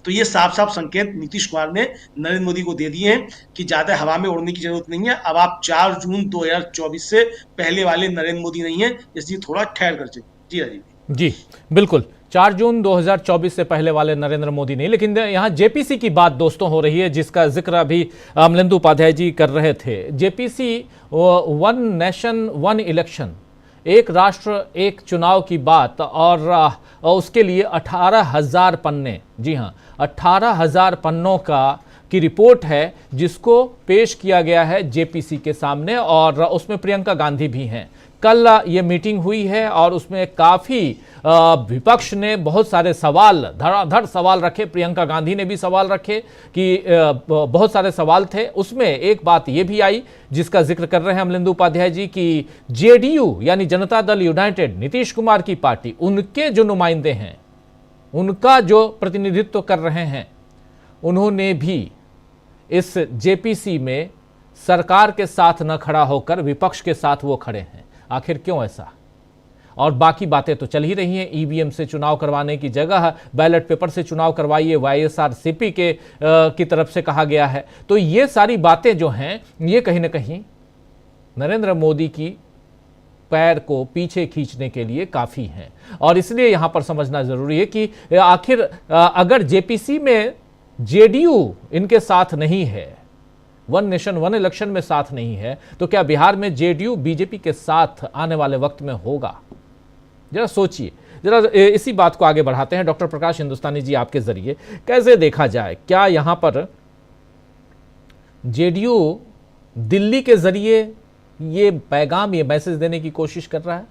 तो ये साफ साफ संकेत नीतीश कुमार ने नरेंद्र मोदी को दे दिए हैं कि ज्यादा हवा में उड़ने की जरूरत नहीं है। अब आप 4 जून 2024 से पहले वाले नरेंद्र मोदी नहीं है, इसलिए थोड़ा ठहर कर चलिए। जी राजीव जी बिल्कुल, 4 जून 2024 से पहले वाले नरेंद्र मोदी नहीं। लेकिन यहाँ जेपीसी की बात दोस्तों हो रही है, जिसका जिक्र अभी अमलेंदु उपाध्याय जी कर रहे थे। JPC one nation one election, एक राष्ट्र एक चुनाव की बात, और उसके लिए 18,000 पन्ने, जी हाँ 18,000 पन्नों की रिपोर्ट है जिसको पेश किया गया है जेपीसी के सामने, और उसमें प्रियंका गांधी भी हैं। कल ये मीटिंग हुई है और उसमें काफ़ी विपक्ष ने बहुत सारे सवाल, धड़ाधड़ सवाल रखे, प्रियंका गांधी ने भी सवाल रखे कि बहुत सारे सवाल थे। उसमें एक बात ये भी आई जिसका जिक्र कर रहे हैं अमलेंदु उपाध्याय जी की जेडीयू यानी जनता दल यूनाइटेड, नीतीश कुमार की पार्टी, उनके जो नुमाइंदे हैं, उनका जो प्रतिनिधित्व कर रहे हैं, उन्होंने भी इस जेपीसी में सरकार के साथ न खड़ा होकर विपक्ष के साथ वो खड़े हैं। आखिर क्यों ऐसा? और बाकी बातें तो चल ही रही हैं। ईवीएम से चुनाव करवाने की जगह बैलेट पेपर से चुनाव करवाइए, वाईएसआरसीपी की तरफ से कहा गया है। तो ये सारी बातें जो हैं, ये कहीं ना कहीं नरेंद्र मोदी की पैर को पीछे खींचने के लिए काफ़ी हैं। और इसलिए यहाँ पर समझना ज़रूरी है कि आखिर अगर जेपीसी में जेडीयू इनके साथ नहीं है, वन नेशन वन इलेक्शन में साथ नहीं है, तो क्या बिहार में जेडीयू बीजेपी के साथ आने वाले वक्त में होगा? जरा सोचिए। जरा इसी बात को आगे बढ़ाते हैं। डॉक्टर प्रकाश हिंदुस्तानी जी, आपके जरिए कैसे देखा जाए, क्या यहाँ पर जेडीयू दिल्ली के जरिए ये पैगाम, ये मैसेज देने की कोशिश कर रहा है?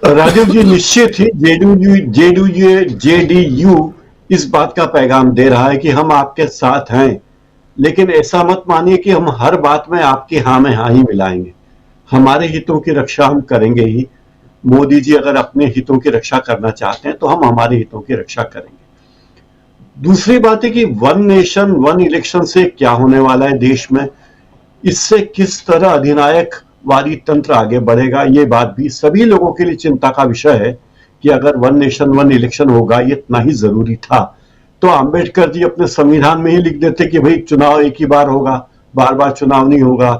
राजीव जी, निश्चित ही जेडीयू इस बात का पैगाम दे रहा है कि हम आपके साथ हैं, लेकिन ऐसा मत मानिए कि हम हर बात में आपके हाँ में हाँ ही मिलाएंगे। हमारे हितों की रक्षा हम करेंगे ही। मोदी जी अगर अपने हितों की रक्षा करना चाहते हैं तो हम हमारे हितों की रक्षा करेंगे। दूसरी बात है कि वन नेशन वन इलेक्शन से क्या होने वाला है देश में, इससे किस तरह अधिनायकवादी तंत्र आगे बढ़ेगा, ये बात भी सभी लोगों के लिए चिंता का विषय है कि अगर वन नेशन वन इलेक्शन होगा, ये इतना ही जरूरी था तो अंबेडकर जी अपने संविधान में ही लिख देते कि भाई चुनाव एक ही बार होगा, बार बार चुनाव नहीं होगा।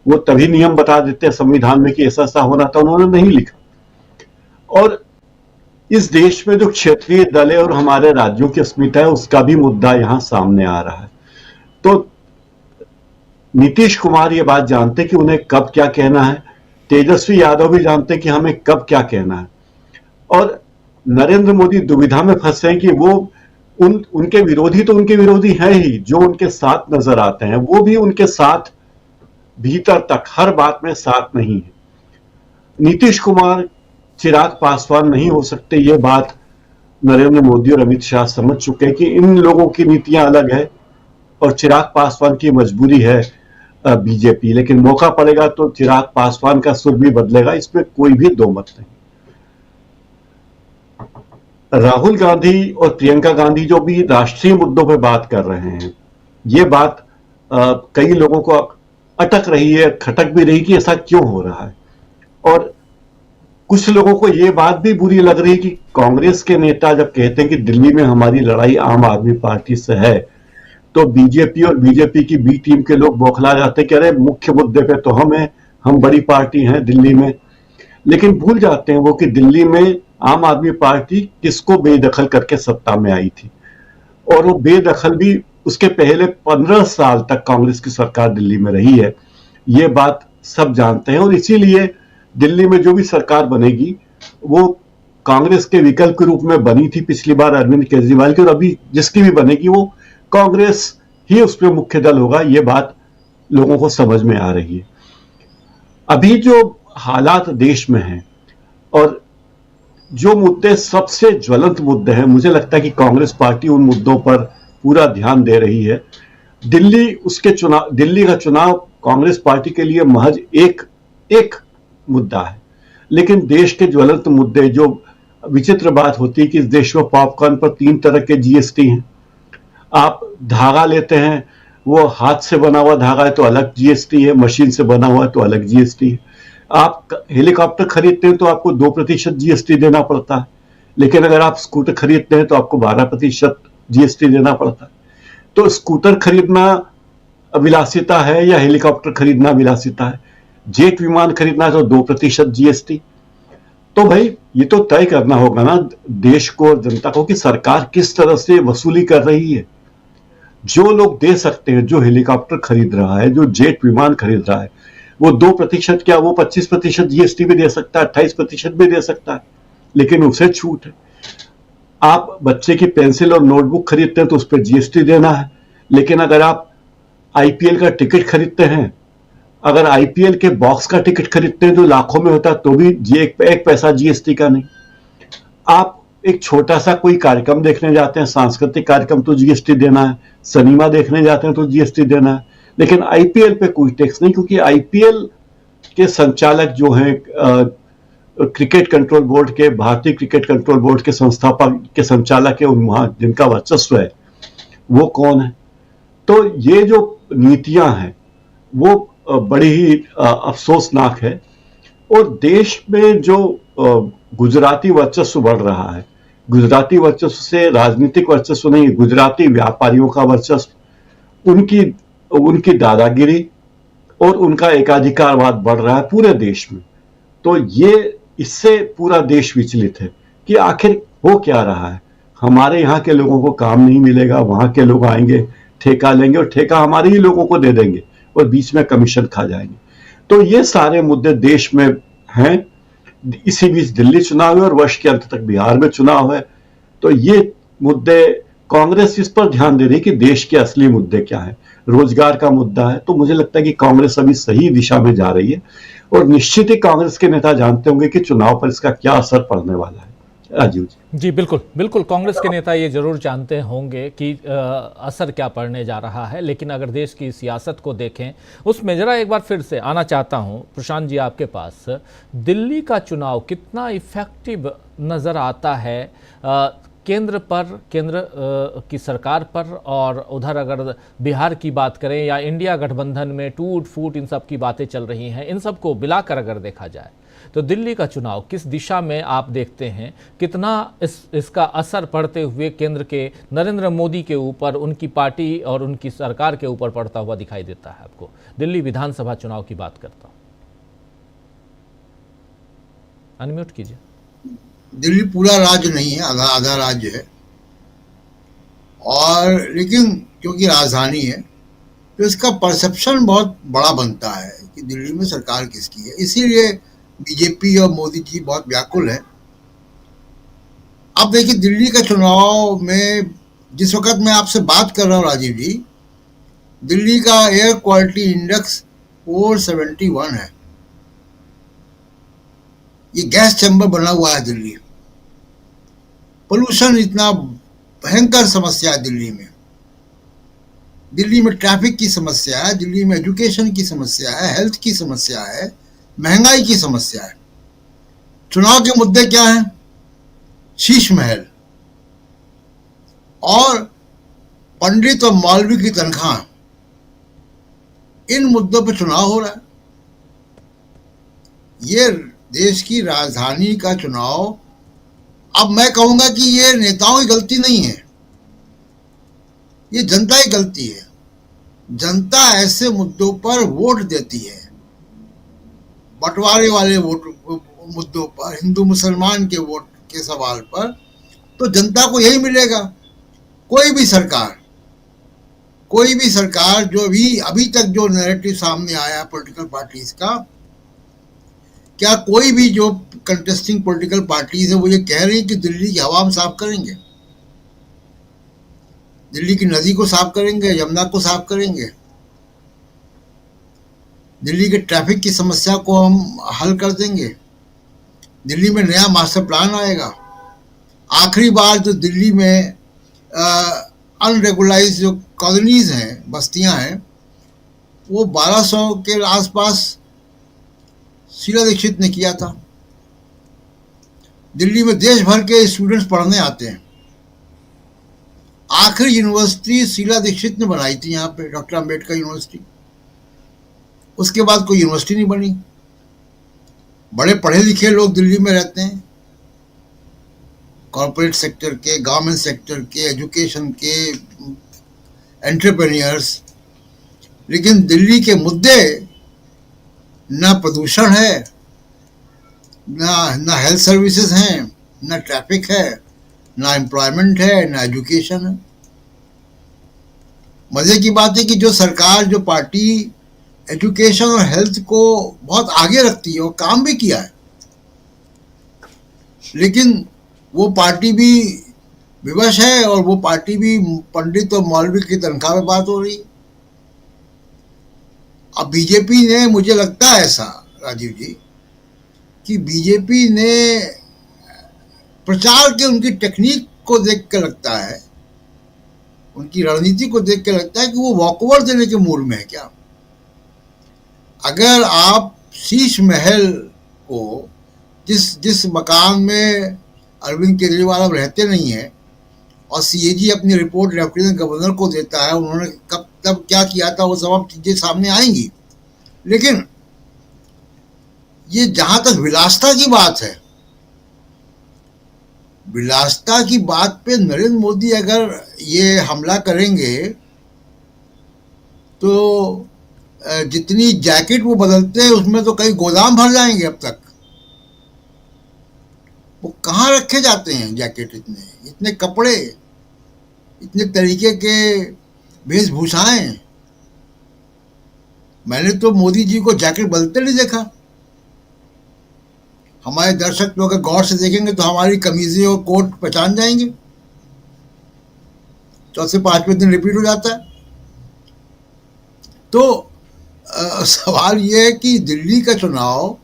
वो तभी नियम बता देते संविधान में कि ऐसा ऐसा होना था, उन्होंने नहीं लिखा। और इस देश में जो क्षेत्रीय दल है और हमारे राज्यों की अस्मिता है, उसका भी मुद्दा यहां सामने आ रहा है। तो नीतीश कुमार ये बात जानते हैं कि उन्हें कब क्या कहना है, तेजस्वी यादव भी जानते हैं कि हमें कब क्या कहना है, और नरेंद्र मोदी दुविधा में फंसे हैं कि वो उनके विरोधी तो उनके विरोधी हैं ही, जो उनके साथ नजर आते हैं वो भी उनके साथ भीतर तक हर बात में साथ नहीं है। नीतीश कुमार चिराग पासवान नहीं हो सकते, ये बात नरेंद्र मोदी और अमित शाह समझ चुके हैं कि इन लोगों की नीतियां अलग है और चिराग पासवान की मजबूरी है बीजेपी, लेकिन मौका पड़ेगा तो चिराग पासवान का सुर भी बदलेगा, इसमें कोई भी दो मत नहीं। राहुल गांधी और प्रियंका गांधी जो भी राष्ट्रीय मुद्दों पर बात कर रहे हैं, ये बात कई लोगों को अटक रही है, खटक भी रही कि ऐसा क्यों हो रहा है। और कुछ लोगों को यह बात भी बुरी लग रही है कि कांग्रेस के नेता जब कहते हैं कि दिल्ली में हमारी लड़ाई आम आदमी पार्टी से है, तो बीजेपी और बीजेपी की बी टीम के लोग बौखला जाते हैं कि अरे मुख्य मुद्दे पे तो हम बड़ी पार्टी हैं दिल्ली में, लेकिन भूल जाते हैं वो कि दिल्ली में आम आदमी पार्टी किसको बेदखल करके सत्ता में आई थी, और वो बेदखल भी उसके पहले 15 साल तक कांग्रेस की सरकार दिल्ली में रही है। ये बात सब जानते हैं, और इसीलिए दिल्ली में जो भी सरकार बनेगी वो कांग्रेस के विकल्प के रूप में बनी थी पिछली बार अरविंद केजरीवाल की, और अभी जिसकी भी बनेगी वो कांग्रेस ही उसमें मुख्य दल होगा। ये बात लोगों को समझ में आ रही है। अभी जो हालात देश में हैं और जो मुद्दे सबसे ज्वलंत मुद्दे हैं, मुझे लगता है कि कांग्रेस पार्टी उन मुद्दों पर पूरा ध्यान दे रही है। दिल्ली का चुनाव कांग्रेस पार्टी के लिए महज एक मुद्दा है, लेकिन देश के ज्वलंत मुद्दे, जो विचित्र बात होती है कि इस देश में पॉपकॉर्न पर 3 तरह के जीएसटी हैं। आप धागा लेते हैं, वो हाथ से बना हुआ धागा है तो अलग जीएसटी है, मशीन से बना हुआ है तो अलग जीएसटी है। आप हेलीकॉप्टर खरीदते हैं तो आपको 2% जीएसटी देना पड़ता है, लेकिन अगर आप स्कूटर खरीदते हैं तो आपको 12% जीएसटी देना पड़ता है। तो स्कूटर खरीदना विलासिता है या हेलीकॉप्टर खरीदना विलासिता है? जेट विमान खरीदना तो 2% जीएसटी। तो भाई ये तो तय करना होगा ना देश को और जनता को कि सरकार किस तरह से वसूली कर रही है। जो लोग दे सकते हैं, जो हेलीकॉप्टर खरीद रहा है, जो जेट विमान खरीद रहा है, वो 2% क्या, वो 25% जीएसटी भी दे सकता है, 28% भी दे सकता है, लेकिन उसे छूट है। आप बच्चे की पेंसिल और नोटबुक खरीदते हैं तो उस पर जीएसटी देना है, लेकिन अगर आप आईपीएल का टिकट खरीदते हैं, अगर आईपीएल के बॉक्स का टिकट खरीदते हैं जो लाखों में होता है तो भी एक पैसा जीएसटी का नहीं। आप एक छोटा सा कोई कार्यक्रम देखने जाते हैं, सांस्कृतिक कार्यक्रम, तो जीएसटी देना है। सिनेमा देखने जाते हैं तो जीएसटी देना है, लेकिन आईपीएल पे कोई टैक्स नहीं, क्योंकि आईपीएल के संचालक जो हैं क्रिकेट कंट्रोल बोर्ड के, भारतीय क्रिकेट कंट्रोल बोर्ड के संस्थापक के संचालक है, वहां जिनका वर्चस्व है वो कौन है। तो ये जो नीतियां हैं वो बड़ी ही अफसोसनाक है। और देश में जो गुजराती वर्चस्व बढ़ रहा है, गुजराती वर्चस्व से राजनीतिक वर्चस्व नहीं, गुजराती व्यापारियों का वर्चस्व, उनकी दादागिरी और उनका एकाधिकारवाद बढ़ रहा है पूरे देश में। तो ये इससे पूरा देश विचलित है कि आखिर हो क्या रहा है। हमारे यहाँ के लोगों को काम नहीं मिलेगा, वहां के लोग आएंगे, ठेका लेंगे और ठेका हमारे ही लोगों को दे देंगे और बीच में कमीशन खा जाएंगे। तो ये सारे मुद्दे देश में हैं। इसी बीच दिल्ली चुनाव है और वर्ष के अंत तक बिहार में चुनाव है। तो ये मुद्दे कांग्रेस इस पर ध्यान दे रही है कि देश के असली मुद्दे क्या है, रोजगार का मुद्दा है। तो मुझे लगता है कि कांग्रेस अभी सही दिशा में जा रही है और निश्चित ही कांग्रेस के नेता जानते होंगे कि चुनाव पर इसका क्या असर पड़ने वाला है। राजीव जी। जी बिल्कुल बिल्कुल, कांग्रेस के नेता ये जरूर जानते होंगे कि असर क्या पड़ने जा रहा है, लेकिन अगर देश की सियासत को देखें उसमें जरा एक बार फिर से आना चाहता हूं प्रशांत जी आपके पास। दिल्ली का चुनाव कितना इफेक्टिव नज़र आता है केंद्र की सरकार पर, और उधर अगर बिहार की बात करें या इंडिया गठबंधन में टूट फूट इन सब की बातें चल रही हैं, इन सबको मिलाकर अगर देखा जाए तो दिल्ली का चुनाव किस दिशा में आप देखते हैं, कितना इसका असर पड़ते हुए केंद्र के नरेंद्र मोदी के ऊपर, उनकी पार्टी और उनकी सरकार के ऊपर पड़ता हुआ दिखाई देता है आपको? दिल्ली विधानसभा चुनाव की बात करता हूं, अनम्यूट कीजिए। दिल्ली पूरा राज्य नहीं है, आधा आधा राज्य है, और लेकिन क्योंकि राजधानी है तो इसका परसेप्शन बहुत बड़ा बनता है कि दिल्ली में सरकार किसकी है। इसीलिए बीजेपी और मोदी जी बहुत व्याकुल है। अब देखिए, दिल्ली का चुनाव में जिस वक्त मैं आपसे बात कर रहा हूँ राजीव जी, दिल्ली का एयर क्वालिटी इंडेक्स 471 है। ये गैस चैम्बर बना हुआ है दिल्ली। पोल्यूशन इतना भयंकर समस्या है दिल्ली में। दिल्ली में ट्रैफिक की समस्या है, दिल्ली में एजुकेशन की समस्या है, हेल्थ की समस्या है, महंगाई की समस्या है। चुनाव के मुद्दे क्या हैं? शीश महल और पंडित और मौलवी की तनख्वाह, इन मुद्दों पर चुनाव हो रहा है। ये देश की राजधानी का चुनाव, अब मैं कहूंगा कि ये नेताओं की गलती नहीं है, ये जनता की गलती है। जनता ऐसे मुद्दों पर वोट देती है, बंटवारे वाले वोट मुद्दों पर, हिंदू मुसलमान के वोट के सवाल पर, तो जनता को यही मिलेगा। कोई भी सरकार जो भी अभी तक जो नैरेटिव सामने आया पॉलिटिकल पार्टीज का, क्या कोई भी जो कंटेस्टिंग पॉलिटिकल पार्टीज है वो ये कह रही है कि दिल्ली की हवा हम साफ करेंगे, दिल्ली की नदी को साफ करेंगे, यमुना को साफ करेंगे, दिल्ली के ट्रैफिक की समस्या को हम हल कर देंगे, दिल्ली में नया मास्टर प्लान आएगा। आखिरी बार जो दिल्ली में अनरेगुलाइज जो कॉलोनीज हैं, बस्तियां हैं, वो 1200 के आसपास शीला दीक्षित ने किया था। दिल्ली में देश भर के स्टूडेंट्स पढ़ने आते हैं। आखिरी यूनिवर्सिटी शीला दीक्षित ने बनाई थी यहाँ पे, डॉक्टर अंबेडकर यूनिवर्सिटी। उसके बाद कोई यूनिवर्सिटी नहीं बनी। बड़े पढ़े लिखे लोग दिल्ली में रहते हैं, कॉर्पोरेट सेक्टर के, गवर्नमेंट सेक्टर के, एजुकेशन के, एंटरप्रेन्योर्स। लेकिन दिल्ली के मुद्दे ना प्रदूषण है, ना हेल्थ सर्विसेज हैं, ना ट्रैफिक है, ना एम्प्लॉयमेंट है, ना एजुकेशन है। मजे की बात है कि जो सरकार, जो पार्टी एजुकेशन और हेल्थ को बहुत आगे रखती है और काम भी किया है, लेकिन वो पार्टी भी विवश है और वो पार्टी भी पंडित और मौलवी की तनख्वाह में बात हो रही है। अब बीजेपी ने, मुझे लगता है ऐसा राजीव जी, कि बीजेपी ने प्रचार के उनकी टेक्निक को देख के लगता है, उनकी रणनीति को देख के लगता है कि वो वॉकओवर देने के मूड में है क्या। अगर आप शीश महल को, जिस मकान में अरविंद केजरीवाल अब रहते नहीं है, और सीएजी अपनी रिपोर्ट लेफ्टिनेंट गवर्नर को देता है, उन्होंने कब तब क्या किया था वो सब चीजें सामने आएंगी। लेकिन ये जहां तक विलासिता की बात है, विलासिता की बात पे नरेंद्र मोदी अगर ये हमला करेंगे तो जितनी जैकेट वो बदलते हैं उसमें तो कई गोदाम भर जाएंगे। अब तक वो कहाँ रखे जाते हैं जैकेट, इतने कपड़े, इतने तरीके के वेशभूषाएं। मैंने तो मोदी जी को जैकेट बदलते नहीं देखा। हमारे दर्शक लोग अगर गौर से देखेंगे तो हमारी कमीजें और कोट पहचान जाएंगे। चौथे पांचवें दिन रिपीट हो जाता है। तो सवाल ये है कि दिल्ली का चुनाव,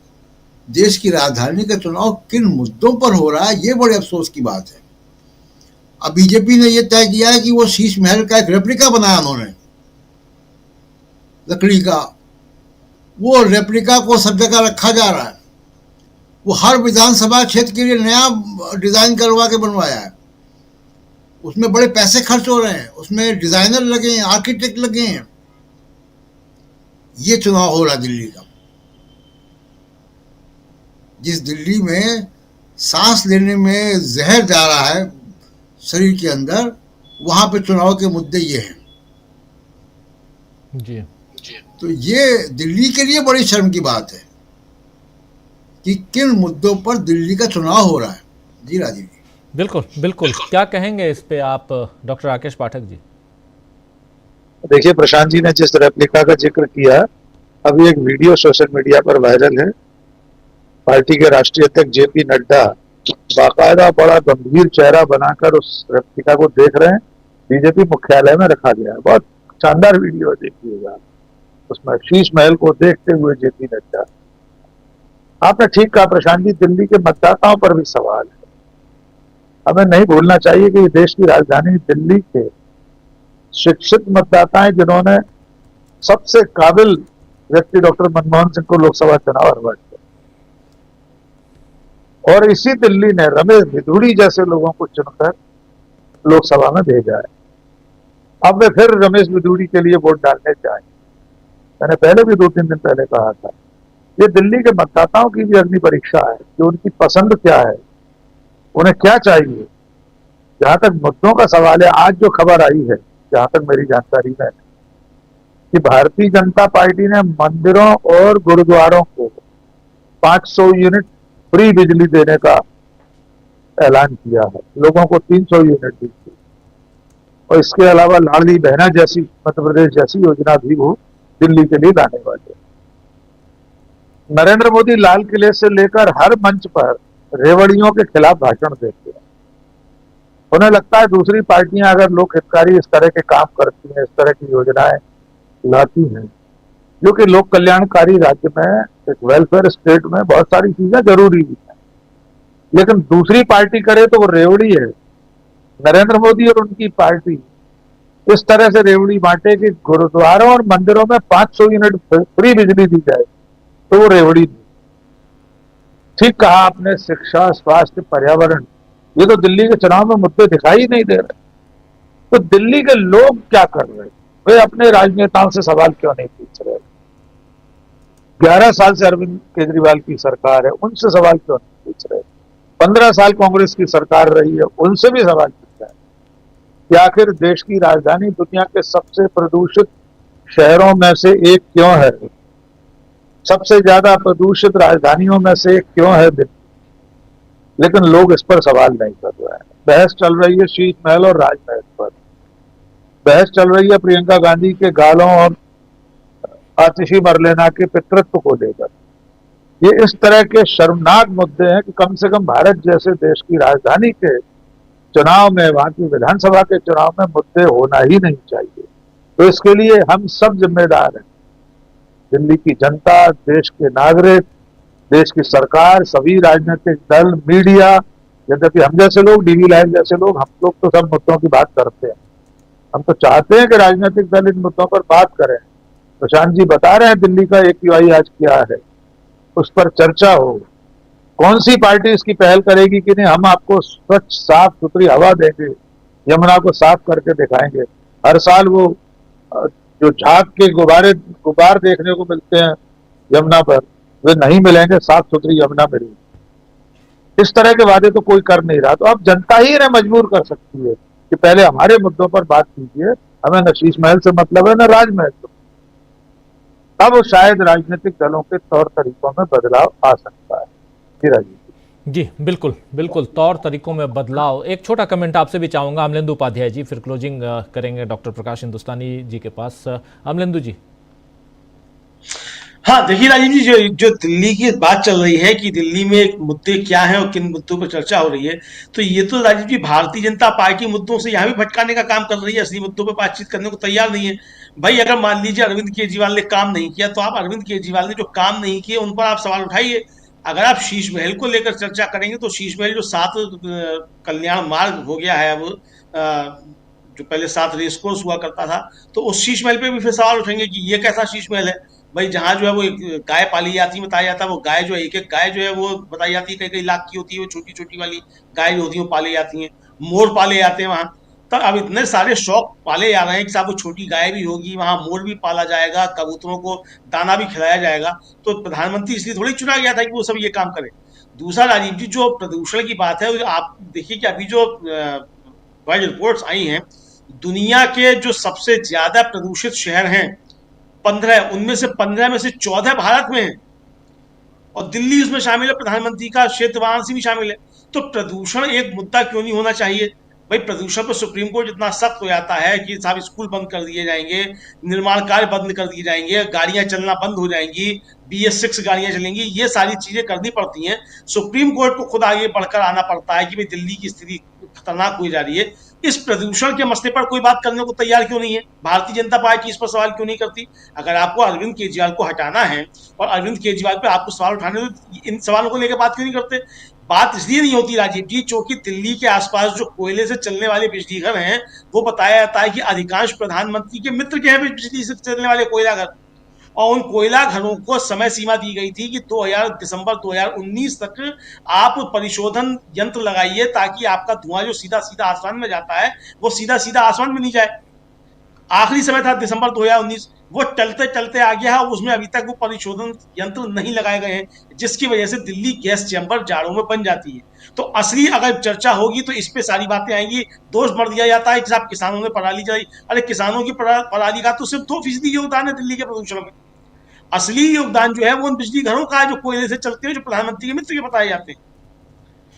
देश की राजधानी का चुनाव किन मुद्दों पर हो रहा है, ये बड़े अफसोस की बात है। अब बीजेपी ने यह तय किया है कि वो शीश महल का एक रेप्लिका बनाया उन्होंने, लकड़ी का। वो रेप्लिका को सब जगह रखा जा रहा है। वो हर विधानसभा क्षेत्र के लिए नया डिजाइन करवा के बनवाया है। उसमें बड़े पैसे खर्च हो रहे हैं, उसमें डिजाइनर लगे हैं, आर्किटेक्ट लगे हैं। ये चुनाव हो रहा है दिल्ली का, जिस दिल्ली में सांस लेने में जहर जा रहा है शरीर के अंदर, वहां पे चुनाव के मुद्दे ये हैं। जी। तो ये दिल्ली के लिए बड़ी शर्म की बात है कि किन मुद्दों पर दिल्ली का चुनाव हो रहा है। जी राजीव जी। बिल्कुल बिल्कुल, क्या कहेंगे इस पे आप डॉक्टर राकेश पाठक जी? देखिए, प्रशांत जी ने जिस रेप्लिका का जिक्र किया, अभी एक वीडियो सोशल मीडिया पर वायरल है। पार्टी के राष्ट्रीय अध्यक्ष जेपी नड्डा बाकायदा बड़ा गंभीर चेहरा बनाकर उस रेप्लिका को देख रहे हैं। बीजेपी मुख्यालय में रखा गया है। बहुत शानदार वीडियो देखिएगा। उसमें शीश महल को देखते हुए जेपी नड्डा। आपने ठीक कहा प्रशांत जी, दिल्ली के मतदाताओं पर भी सवाल है। हमें नहीं भूलना चाहिए कि देश की राजधानी दिल्ली के शिक्षित मतदाता हैं, जिन्होंने सबसे काबिल व्यक्ति डॉक्टर मनमोहन सिंह को लोकसभा चुनाव हरवा दिया, और इसी दिल्ली ने रमेश भिदुड़ी जैसे लोगों को चुनकर लोकसभा में भेजा है। अब वे फिर रमेश भिदुड़ी के लिए वोट डालने जाएंगे। मैंने पहले भी 2-3 दिन पहले कहा था, ये दिल्ली के मतदाताओं की भी अग्नि परीक्षा है कि उनकी पसंद क्या है, उन्हें क्या चाहिए। जहां तक मुद्दों का सवाल है, आज जो खबर आई है, जहां तक मेरी जानकारी में, कि भारतीय जनता पार्टी ने मंदिरों और गुरुद्वारों को 500 यूनिट फ्री बिजली देने का ऐलान किया है। लोगों को 300 यूनिट दी थी, और इसके अलावा लाडली बहना जैसी, मध्य प्रदेश जैसी योजना भी वो दिल्ली के लिए लाने वाले। नरेंद्र मोदी लाल किले से लेकर हर मंच पर रेवड़ियों के खिलाफ भाषण देते हैं। उन्हें लगता है दूसरी पार्टियां अगर लोक हितकारी इस तरह के काम करती हैं, इस तरह की योजनाएं लाती हैं, जो कि लोक कल्याणकारी राज्य में, एक वेलफेयर स्टेट में बहुत सारी चीजें जरूरी भी हैं, लेकिन दूसरी पार्टी करे तो वो रेवड़ी है। नरेंद्र मोदी और उनकी पार्टी इस तरह से रेवड़ी बांटे कि गुरुद्वारों और मंदिरों में 500 यूनिट फ्री बिजली दी जाए, तो वो रेवड़ी नहीं। ठीक कहा आपने, शिक्षा, स्वास्थ्य, पर्यावरण, ये तो दिल्ली के चुनाव में मुद्दे दिखाई नहीं दे रहे। तो दिल्ली के लोग क्या कर रहे हैं? वे अपने राजनेताओं से सवाल क्यों नहीं पूछ रहे? 11 साल से अरविंद केजरीवाल की सरकार है, उनसे सवाल क्यों नहीं पूछ रहे? 15 साल कांग्रेस की सरकार रही है, उनसे भी सवाल पूछा है कि आखिर देश की राजधानी दुनिया के सबसे प्रदूषित शहरों में से एक क्यों है? सबसे ज्यादा प्रदूषित राजधानियों में से एक क्यों है दिल्ली? लेकिन लोग इस पर सवाल नहीं कर रहे हैं। बहस चल रही है शीश महल और राजमहल पर, बहस चल रही है प्रियंका गांधी के गालों और आतिशी मरलेना के पितृत्व को लेकर। ये इस तरह के शर्मनाक मुद्दे हैं कि कम से कम भारत जैसे देश की राजधानी के चुनाव में, वहां की विधानसभा के चुनाव में मुद्दे होना ही नहीं चाहिए। तो इसके लिए हम सब जिम्मेदार हैं, दिल्ली की जनता, देश के नागरिक, देश की सरकार, सभी राजनीतिक दल, मीडिया। यद्यपि हम जैसे लोग, डीवी लाइव जैसे लोग, हम लोग तो सब मुद्दों की बात करते हैं। हम तो चाहते हैं कि राजनीतिक दल इन मुद्दों पर बात करें। प्रशांत जी बता रहे हैं दिल्ली का AQI आज क्या है, उस पर चर्चा हो। कौन सी पार्टी इसकी पहल करेगी कि नहीं, हम आपको स्वच्छ साफ सुथरी हवा देंगे, यमुना को साफ करके दिखाएंगे। हर साल वो जो झाग के गुब्बार देखने को मिलते हैं यमुना पर, वे नहीं मिलेंगे, साफ सुथरी यमुना मिलेगी। इस तरह के वादे तो कोई कर नहीं रहा। तो अब जनता ही इन्हें मजबूर कर सकती है कि पहले हमारे मुद्दों पर बात कीजिए, हमें न शीश महल से मतलब है, न राजमहल से। तब शायद राजनीतिक दलों के तौर तरीकों में बदलाव आ सकता है। जी राजीव जी, बिल्कुल बिल्कुल, तौर तरीकों में बदलाव। एक छोटा कमेंट आपसे भी चाहूंगा अमलेंदु उपाध्याय जी, फिर क्लोजिंग करेंगे डॉक्टर प्रकाश हिंदुस्तानी जी के पास। अमलेंदु जी। हाँ, देखिए राजीव जी, जो दिल्ली की बात चल रही है कि दिल्ली में मुद्दे क्या हैं और किन मुद्दों पर चर्चा हो रही है, तो ये तो राजीव जी भारतीय जनता पार्टी मुद्दों से यहाँ भी भटकाने का काम कर रही है, असली मुद्दों पर बातचीत करने को तैयार नहीं है। भाई अगर मान लीजिए अरविंद केजरीवाल ने काम नहीं किया, तो आप अरविंद केजरीवाल ने जो काम नहीं किए उन पर आप सवाल उठाइए। अगर आप शीश महल को लेकर चर्चा करेंगे तो शीश महल जो 7 कल्याण मार्ग हो गया है अब, जो पहले 7 रेस कोर्स हुआ करता था, तो उस शीश महल पे भी फिर सवाल उठेंगे कि ये कैसा शीश महल है। भाई जहाँ जो है वो एक गाय पाली जाती है, बताया जाता है, वो गाय जो है एक एक गाय जो है वो बताई जाती है कई कई लाख की होती है, वो छोटी छोटी वाली गाय जो होती है वो पाली जाती हैं, मोर पाले जाते हैं वहाँ। तो अब इतने सारे शौक पाले जा रहे हैं कि साहब वो छोटी गाय भी होगी, वहाँ मोर भी पाला जाएगा, कबूतरों को दाना भी खिलाया जाएगा। तो प्रधानमंत्री इसलिए थोड़ी चुना गया था कि वो सब ये काम करे। दूसरा राजीव जी, जो प्रदूषण की बात है, आप देखिए कि अभी जो वर्ल्ड रिपोर्ट्स आई हैं, दुनिया के जो सबसे ज्यादा प्रदूषित शहर हैं 15, उनमें से 15 में से 14 भारत में है, और दिल्ली उसमें शामिल है, प्रधानमंत्री का क्षेत्र वाराणसी भी शामिल है। तो प्रदूषण एक मुद्दा क्यों नहीं होना चाहिए? भाई प्रदूषण पर सुप्रीम कोर्ट इतना सख्त हो जाता है कि साहब स्कूल बंद कर दिए जाएंगे, निर्माण कार्य बंद कर दिए जाएंगे, गाड़ियां चलना बंद हो जाएंगी, BS6 गाड़ियां चलेंगी, ये सारी चीजें करनी पड़ती हैं। सुप्रीम कोर्ट को खुद आगे बढ़कर आना पड़ता है कि भाई दिल्ली की स्थिति खतरनाक हुई जा रही है। इस प्रदूषण के मसले पर कोई बात करने को तैयार क्यों नहीं है? भारतीय जनता पार्टी इस पर सवाल क्यों नहीं करती? अगर आपको अरविंद केजरीवाल को हटाना है और अरविंद केजरीवाल पे आपको सवाल उठाने, तो इन सवालों को लेकर बात क्यों नहीं करते? बात इसलिए नहीं होती राजीव जी, क्योंकि दिल्ली के आसपास जो कोयले से चलने वाले बिजली घर हैं, वो बताया जाता है कि अधिकांश प्रधानमंत्री के मित्र के हैं बिजली से चलने वाले कोयला घर, और उन कोयला घरों को समय सीमा दी गई थी कि दिसंबर 2019 तक आप परिशोधन यंत्र लगाइए, ताकि आपका धुआं जो सीधा सीधा आसमान में जाता है वो सीधा सीधा आसमान में नहीं जाए। आखिरी समय था दिसंबर 2019, वो टलते टलते आ गया है, उसमें अभी तक वो परिशोधन यंत्र नहीं लगाए गए हैं, जिसकी वजह से दिल्ली गैस चैम्बर जाड़ों में बन जाती है। तो असली अगर चर्चा होगी तो इस पे सारी बातें आएंगी। दोष बढ़ दिया जाता है कि साहब किसानों ने पराली जलाई। अरे किसानों की पराली का तो सिर्फ 2% योगदान है दिल्ली के प्रदूषण में। असली योगदान जो है वो उन बिजली घरों का है जो कोयले से चलते हैं, जो प्रधानमंत्री के मित्र के बताए जाते हैं।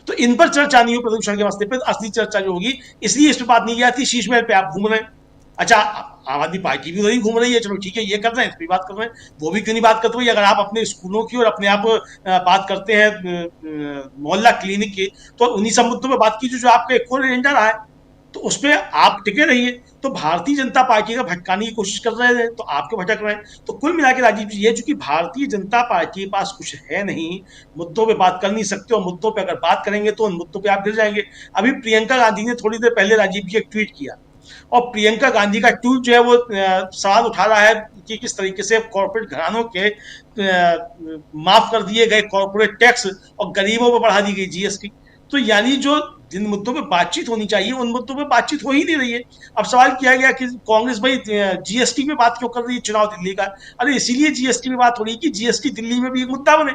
तो इन पर चर्चा नहीं हो प्रदूषण के मसले पर, असली चर्चा जो होगी, इसलिए इस पर बात नहीं की जाती। शीश महल पे आप घूम रहे हैं, अच्छा आम आदमी पार्टी भी वही घूम रही है, चलो ठीक है ये कर रहे हैं, इस पर बात कर रहे हैं, वो भी क्यों नहीं बात करते? अगर आप अपने स्कूलों की और अपने आप बात करते हैं मोहल्ला क्लिनिक की, तो उन्हीं सब मुद्दों पर बात कीजिए जो आपका एक और एजेंडा रहा है, तो उस पर आप टिके रहिए। तो भारतीय जनता पार्टी का भटकाने की कोशिश कर रहे हैं तो आपके भटक रहे हैं। तो कुल मिला के राजीव जी, ये चूंकि भारतीय जनता पार्टी के पास कुछ है नहीं, मुद्दों पे बात कर नहीं सकते, और मुद्दों पे अगर बात करेंगे तो उन मुद्दों पे आप गिर जाएंगे। अभी प्रियंका गांधी ने थोड़ी देर पहले राजीव जी एक ट्वीट किया, और प्रियंका गांधी का ट्वीट जो है वो सवाल उठा रहा है कि किस तरीके से कॉर्पोरेट घरानों के माफ कर दिए गए कॉर्पोरेट टैक्स और गरीबों पर बढ़ा दी गई GST। तो यानी जो जिन मुद्दों पे बातचीत होनी चाहिए उन मुद्दों पे बातचीत हो ही नहीं रही है। अब सवाल किया गया कि कांग्रेस भाई GST पे बात क्यों कर रही है चुनाव दिल्ली का? अरे इसीलिए GST पे बात हो रही है कि GST दिल्ली में भी एक मुद्दा बने,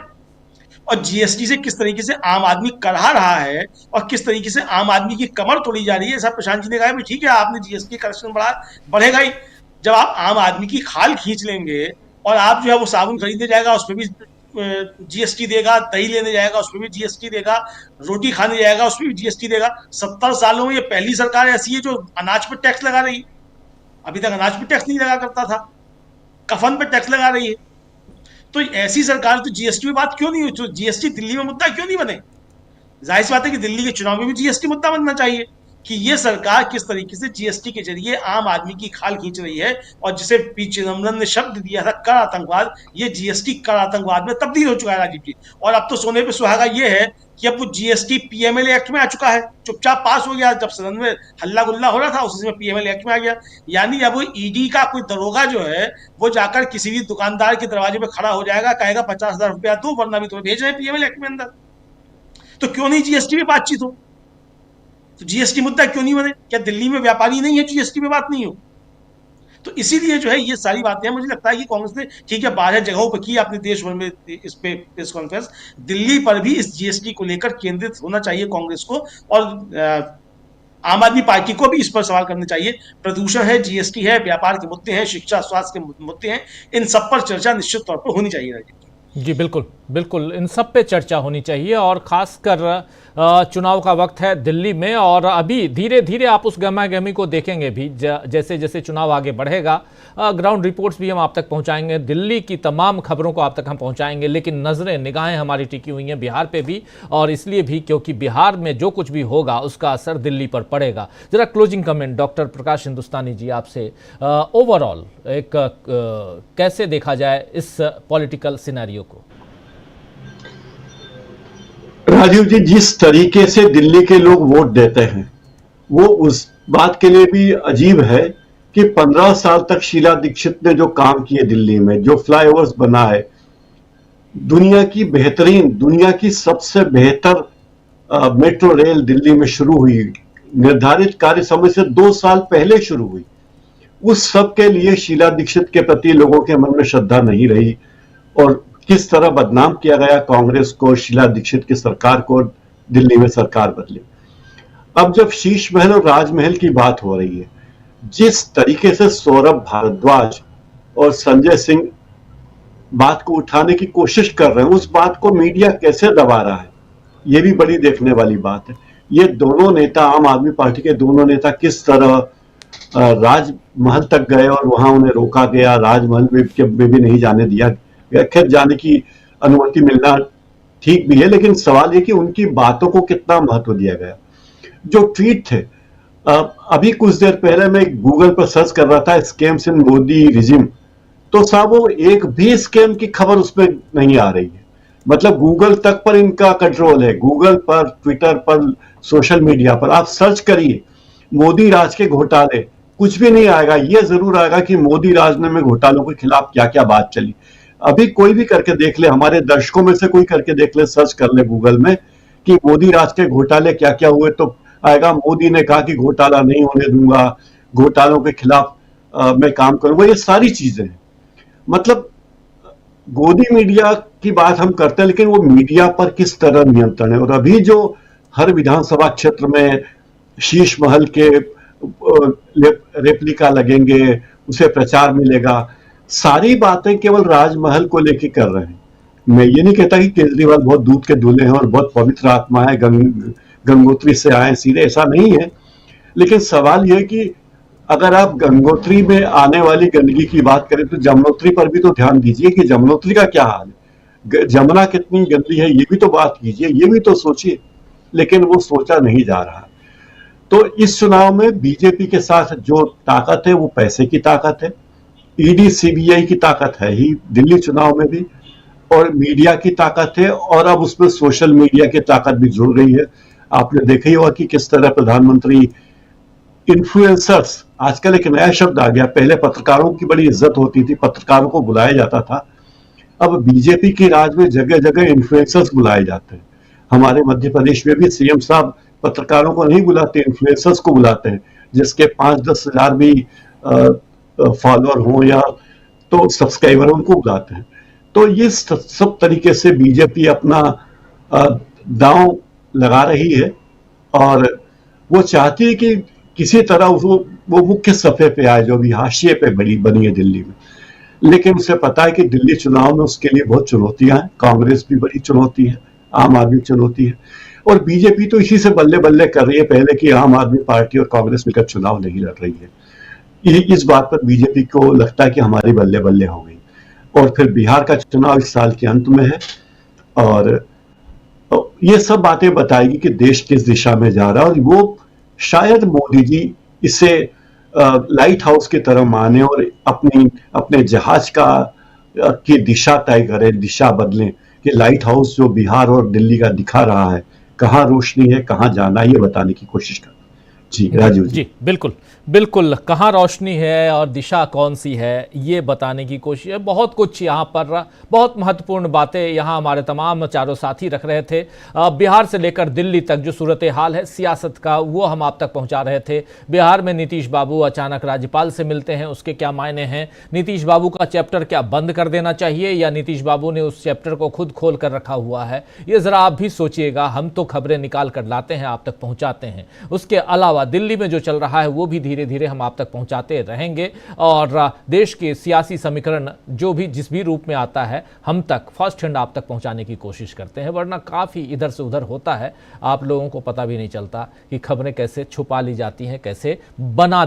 और GST से किस तरीके से आम आदमी करहा रहा है और किस तरीके से आम आदमी की कमर तोड़ी जा रही है। सब प्रशांत जी ने कहा ठीक है आपने GST कलेक्शन बढ़ेगा ही, जब आप आम आदमी की खाल खींच लेंगे और आप जो है वो साबुन खरीदने जाएगा उस पर भी GST देगा, दही लेने जाएगा उस पर भी GST देगा, रोटी खाने जाएगा उस पर भी GST देगा। 70 सालों में ये पहली सरकार ऐसी है जो अनाज पर टैक्स लगा रही है। अभी तक अनाज पर टैक्स नहीं लगा करता था, कफन पर टैक्स लगा रही है। तो ऐसी सरकार तो GST में बात क्यों नहीं हुई? तो GST दिल्ली में मुद्दा क्यों नहीं बने? जाहिर सी बात है कि दिल्ली के चुनाव में भी GST मुद्दा बनना चाहिए कि ये सरकार किस तरीके से GST के जरिए आम आदमी की खाल खींच रही है, और जिसे पी चिदम्बरम ने शब्द दिया था कर आतंकवाद, ये GST कर आतंकवाद में तब्दील हो चुका है राजीव जी। और अब तो सोने पे सुहागा ये है कि अब वो GST PMLA एक्ट में आ चुका है, चुपचाप पास हो गया। जब सदन में हल्ला गुल्ला हो रहा था उसी में PMLA एक्ट में आ गया। यानी अब ED का कोई दरोगा जो है वो जाकर किसी भी दुकानदार के दरवाजे पे खड़ा हो जाएगा, कहेगा 50,000 रुपया दो वरना भी तुम्हें भेज रहे हैं PMLA एक्ट में अंदर। तो क्यों नहीं GST में बातचीत हो? तो GST मुद्दा क्यों नहीं बने? क्या दिल्ली में व्यापारी नहीं है GST में बात नहीं हो? तो इसीलिए जो है ये सारी बातें मुझे लगता है कि कांग्रेस ने ठीक है 12 जगहों पर की अपने देश भर में इस पे प्रेस कॉन्फ्रेंस, दिल्ली पर भी इस GST को लेकर केंद्रित होना चाहिए कांग्रेस को, और आम आदमी पार्टी को भी इस पर सवाल करने चाहिए। प्रदूषण है, GST है, व्यापार के मुद्दे हैं, शिक्षा स्वास्थ्य के मुद्दे हैं, इन सब पर चर्चा निश्चित तौर पर होनी चाहिए। जी बिल्कुल बिल्कुल, इन सब पे चर्चा होनी चाहिए, और खासकर चुनाव का वक्त है दिल्ली में और अभी धीरे धीरे आप उस गहमा-गहमी को देखेंगे भी। जैसे जैसे चुनाव आगे बढ़ेगा ग्राउंड रिपोर्ट्स भी हम आप तक पहुंचाएंगे, दिल्ली की तमाम खबरों को आप तक हम पहुंचाएंगे। लेकिन नज़रें निगाहें हमारी टिकी हुई हैं बिहार पे भी, और इसलिए भी क्योंकि बिहार में जो कुछ भी होगा उसका असर दिल्ली पर पड़ेगा। जरा क्लोजिंग कमेंट डॉक्टर प्रकाश हिंदुस्तानी जी आपसे, ओवरऑल एक कैसे देखा जाए इस पॉलिटिकल सिनेरियो को? राजीव जी, जिस तरीके से दिल्ली के लोग वोट देते हैं वो उस बात के लिए भी अजीब है कि 15 साल तक शीला दीक्षित ने जो काम किए दिल्ली में, जो फ्लाईओवर्स बनाए, दुनिया की बेहतरीन, दुनिया की सबसे बेहतर मेट्रो रेल दिल्ली में शुरू हुई, निर्धारित कार्य समय से 2 साल पहले शुरू हुई। उस सब के लिए शीला दीक्षित के प्रति लोगों के मन में श्रद्धा नहीं रही और किस तरह बदनाम किया गया कांग्रेस को, शीला दीक्षित की सरकार को, दिल्ली में सरकार बदली। अब जब शीश महल और राजमहल की बात हो रही है, जिस तरीके से सौरभ भारद्वाज और संजय सिंह बात को उठाने की कोशिश कर रहे हैं, उस बात को मीडिया कैसे दबा रहा है, यह भी बड़ी देखने वाली बात है। ये दोनों नेता, आम आदमी पार्टी के दोनों नेता किस तरह राजमहल तक गए और वहां उन्हें रोका गया, राजमहल में भी नहीं जाने दिया गया। खैर, जाने की अनुमति मिलना ठीक भी है, लेकिन सवाल ये कि उनकी बातों को कितना महत्व दिया गया। जो ट्वीट थे, अभी कुछ देर पहले मैं गूगल पर सर्च कर रहा था स्कैम्स इन मोदी रिजिम, तो साहब वो एक भी स्कैम की खबर उसमें नहीं आ रही है। मतलब गूगल तक पर इनका कंट्रोल है, गूगल पर, ट्विटर पर, सोशल मीडिया पर आप सर्च करिए मोदी राज के घोटाले, कुछ भी नहीं आएगा। यह जरूर आएगा कि मोदी राज में घोटालों के खिलाफ क्या क्या बात चली। अभी कोई भी करके देख ले, हमारे दर्शकों में से कोई करके देख ले, सर्च कर ले गूगल में कि मोदी राज के घोटाले क्या क्या हुए, तो आएगा मोदी ने कहा कि घोटाला नहीं होने दूंगा, घोटालों के खिलाफ मैं काम करूंगा, ये सारी चीजें हैं। मतलब गोदी मीडिया की बात हम करते हैं, लेकिन वो मीडिया पर किस तरह नियंत्रण है। और अभी जो हर विधानसभा क्षेत्र में शीश महल के रेप्लिका लगेंगे, उसे प्रचार मिलेगा, सारी बातें केवल राजमहल को लेकर कर रहे हैं। मैं ये नहीं कहता कि केजरीवाल बहुत दूध के दूल्हे हैं और बहुत पवित्र आत्मा है, गंगोत्री से आए सीधे, ऐसा नहीं है। लेकिन सवाल यह कि अगर आप गंगोत्री में आने वाली गंदगी की बात करें तो जमुनोत्री पर भी तो ध्यान दीजिए कि जमुनोत्री का क्या हाल है, जमुना कितनी गंदी है, ये भी तो बात कीजिए, ये भी तो सोचिए। लेकिन वो सोचा नहीं जा रहा। तो इस चुनाव में बीजेपी के साथ जो ताकत है वो पैसे की ताकत है, ईडी सीबीआई की ताकत है ही दिल्ली चुनाव में भी, और मीडिया की ताकत है, और अब उसमें सोशल मीडिया की ताकत भी जुड़ रही है। आपने देखा ही होगा कि किस तरह प्रधानमंत्री इन्फ्लुएंसर्स, आजकल एक नया शब्द आ गया, पहले पत्रकारों की बड़ी इज्जत होती थी, पत्रकारों को बुलाया जाता था, अब बीजेपी की राज में जगह जगह इन्फ्लुएंसर्स बुलाए जाते हैं। हमारे मध्य प्रदेश में भी सीएम साहब पत्रकारों को नहीं बुलाते, इन्फ्लुएंसर्स को बुलाते हैं, जिसके 5-10 हजार भी फॉलोअर हो या तो सब्सक्राइबर, उनको बुलाते हैं। तो ये सब तरीके से बीजेपी अपना दांव लगा रही है और वो चाहती है कि किसी तरह वो मुख्य सफे पे आए, जो भी हाशिए पे बनी है दिल्ली में। लेकिन उसे पता है कि दिल्ली चुनाव में उसके लिए बहुत चुनौतियां हैं, कांग्रेस भी बड़ी चुनौती है, आम आदमी चुनौती है, और बीजेपी तो इसी से बल्ले बल्ले कर रही है पहले कि आम आदमी पार्टी और कांग्रेस मिलकर चुनाव नहीं लड़ रही है। इस बात पर बीजेपी को लगता है कि हमारी बल्ले बल्ले हो गई। और फिर बिहार का चुनाव इस साल के अंत में है और ये सब बातें बताएगी कि देश किस दिशा में जा रहा है, और वो शायद मोदी जी इसे लाइट हाउस की तरह माने और अपने जहाज की दिशा तय करें, दिशा बदलें कि लाइट हाउस जो बिहार और दिल्ली का दिखा रहा है, कहाँ रोशनी है, कहाँ जाना है, ये बताने की कोशिश कर। जी राजीव जी, बिल्कुल बिल्कुल, कहाँ रोशनी है और दिशा कौन सी है ये बताने की कोशिश है। बहुत कुछ यहाँ पर, बहुत महत्वपूर्ण बातें यहाँ हमारे तमाम चारों साथी रख रहे थे। बिहार से लेकर दिल्ली तक जो सूरत हाल है सियासत का, वो हम आप तक पहुँचा रहे थे। बिहार में नीतीश बाबू अचानक राज्यपाल से मिलते हैं, उसके क्या मायने हैं? नीतीश बाबू का चैप्टर क्या बंद कर देना चाहिए या नीतीश बाबू ने उस चैप्टर को खुद खोल कर रखा हुआ है? ये ज़रा आप भी सोचिएगा। हम तो खबरें निकाल कर लाते हैं, आप तक पहुँचाते हैं। उसके अलावा अलावा दिल्ली में जो चल रहा है वो भी धीरे धीरे हम आप तक पहुंचाते रहेंगे और देश के सियासी समीकरण जो भी जिस भी रूप में आता है हम तक फर्स्ट हैंड आप तक पहुंचाने की कोशिश करते हैं, वरना काफ़ी इधर से उधर होता है, आप लोगों को पता भी नहीं चलता कि खबरें कैसे छुपा ली जाती हैं, कैसे बना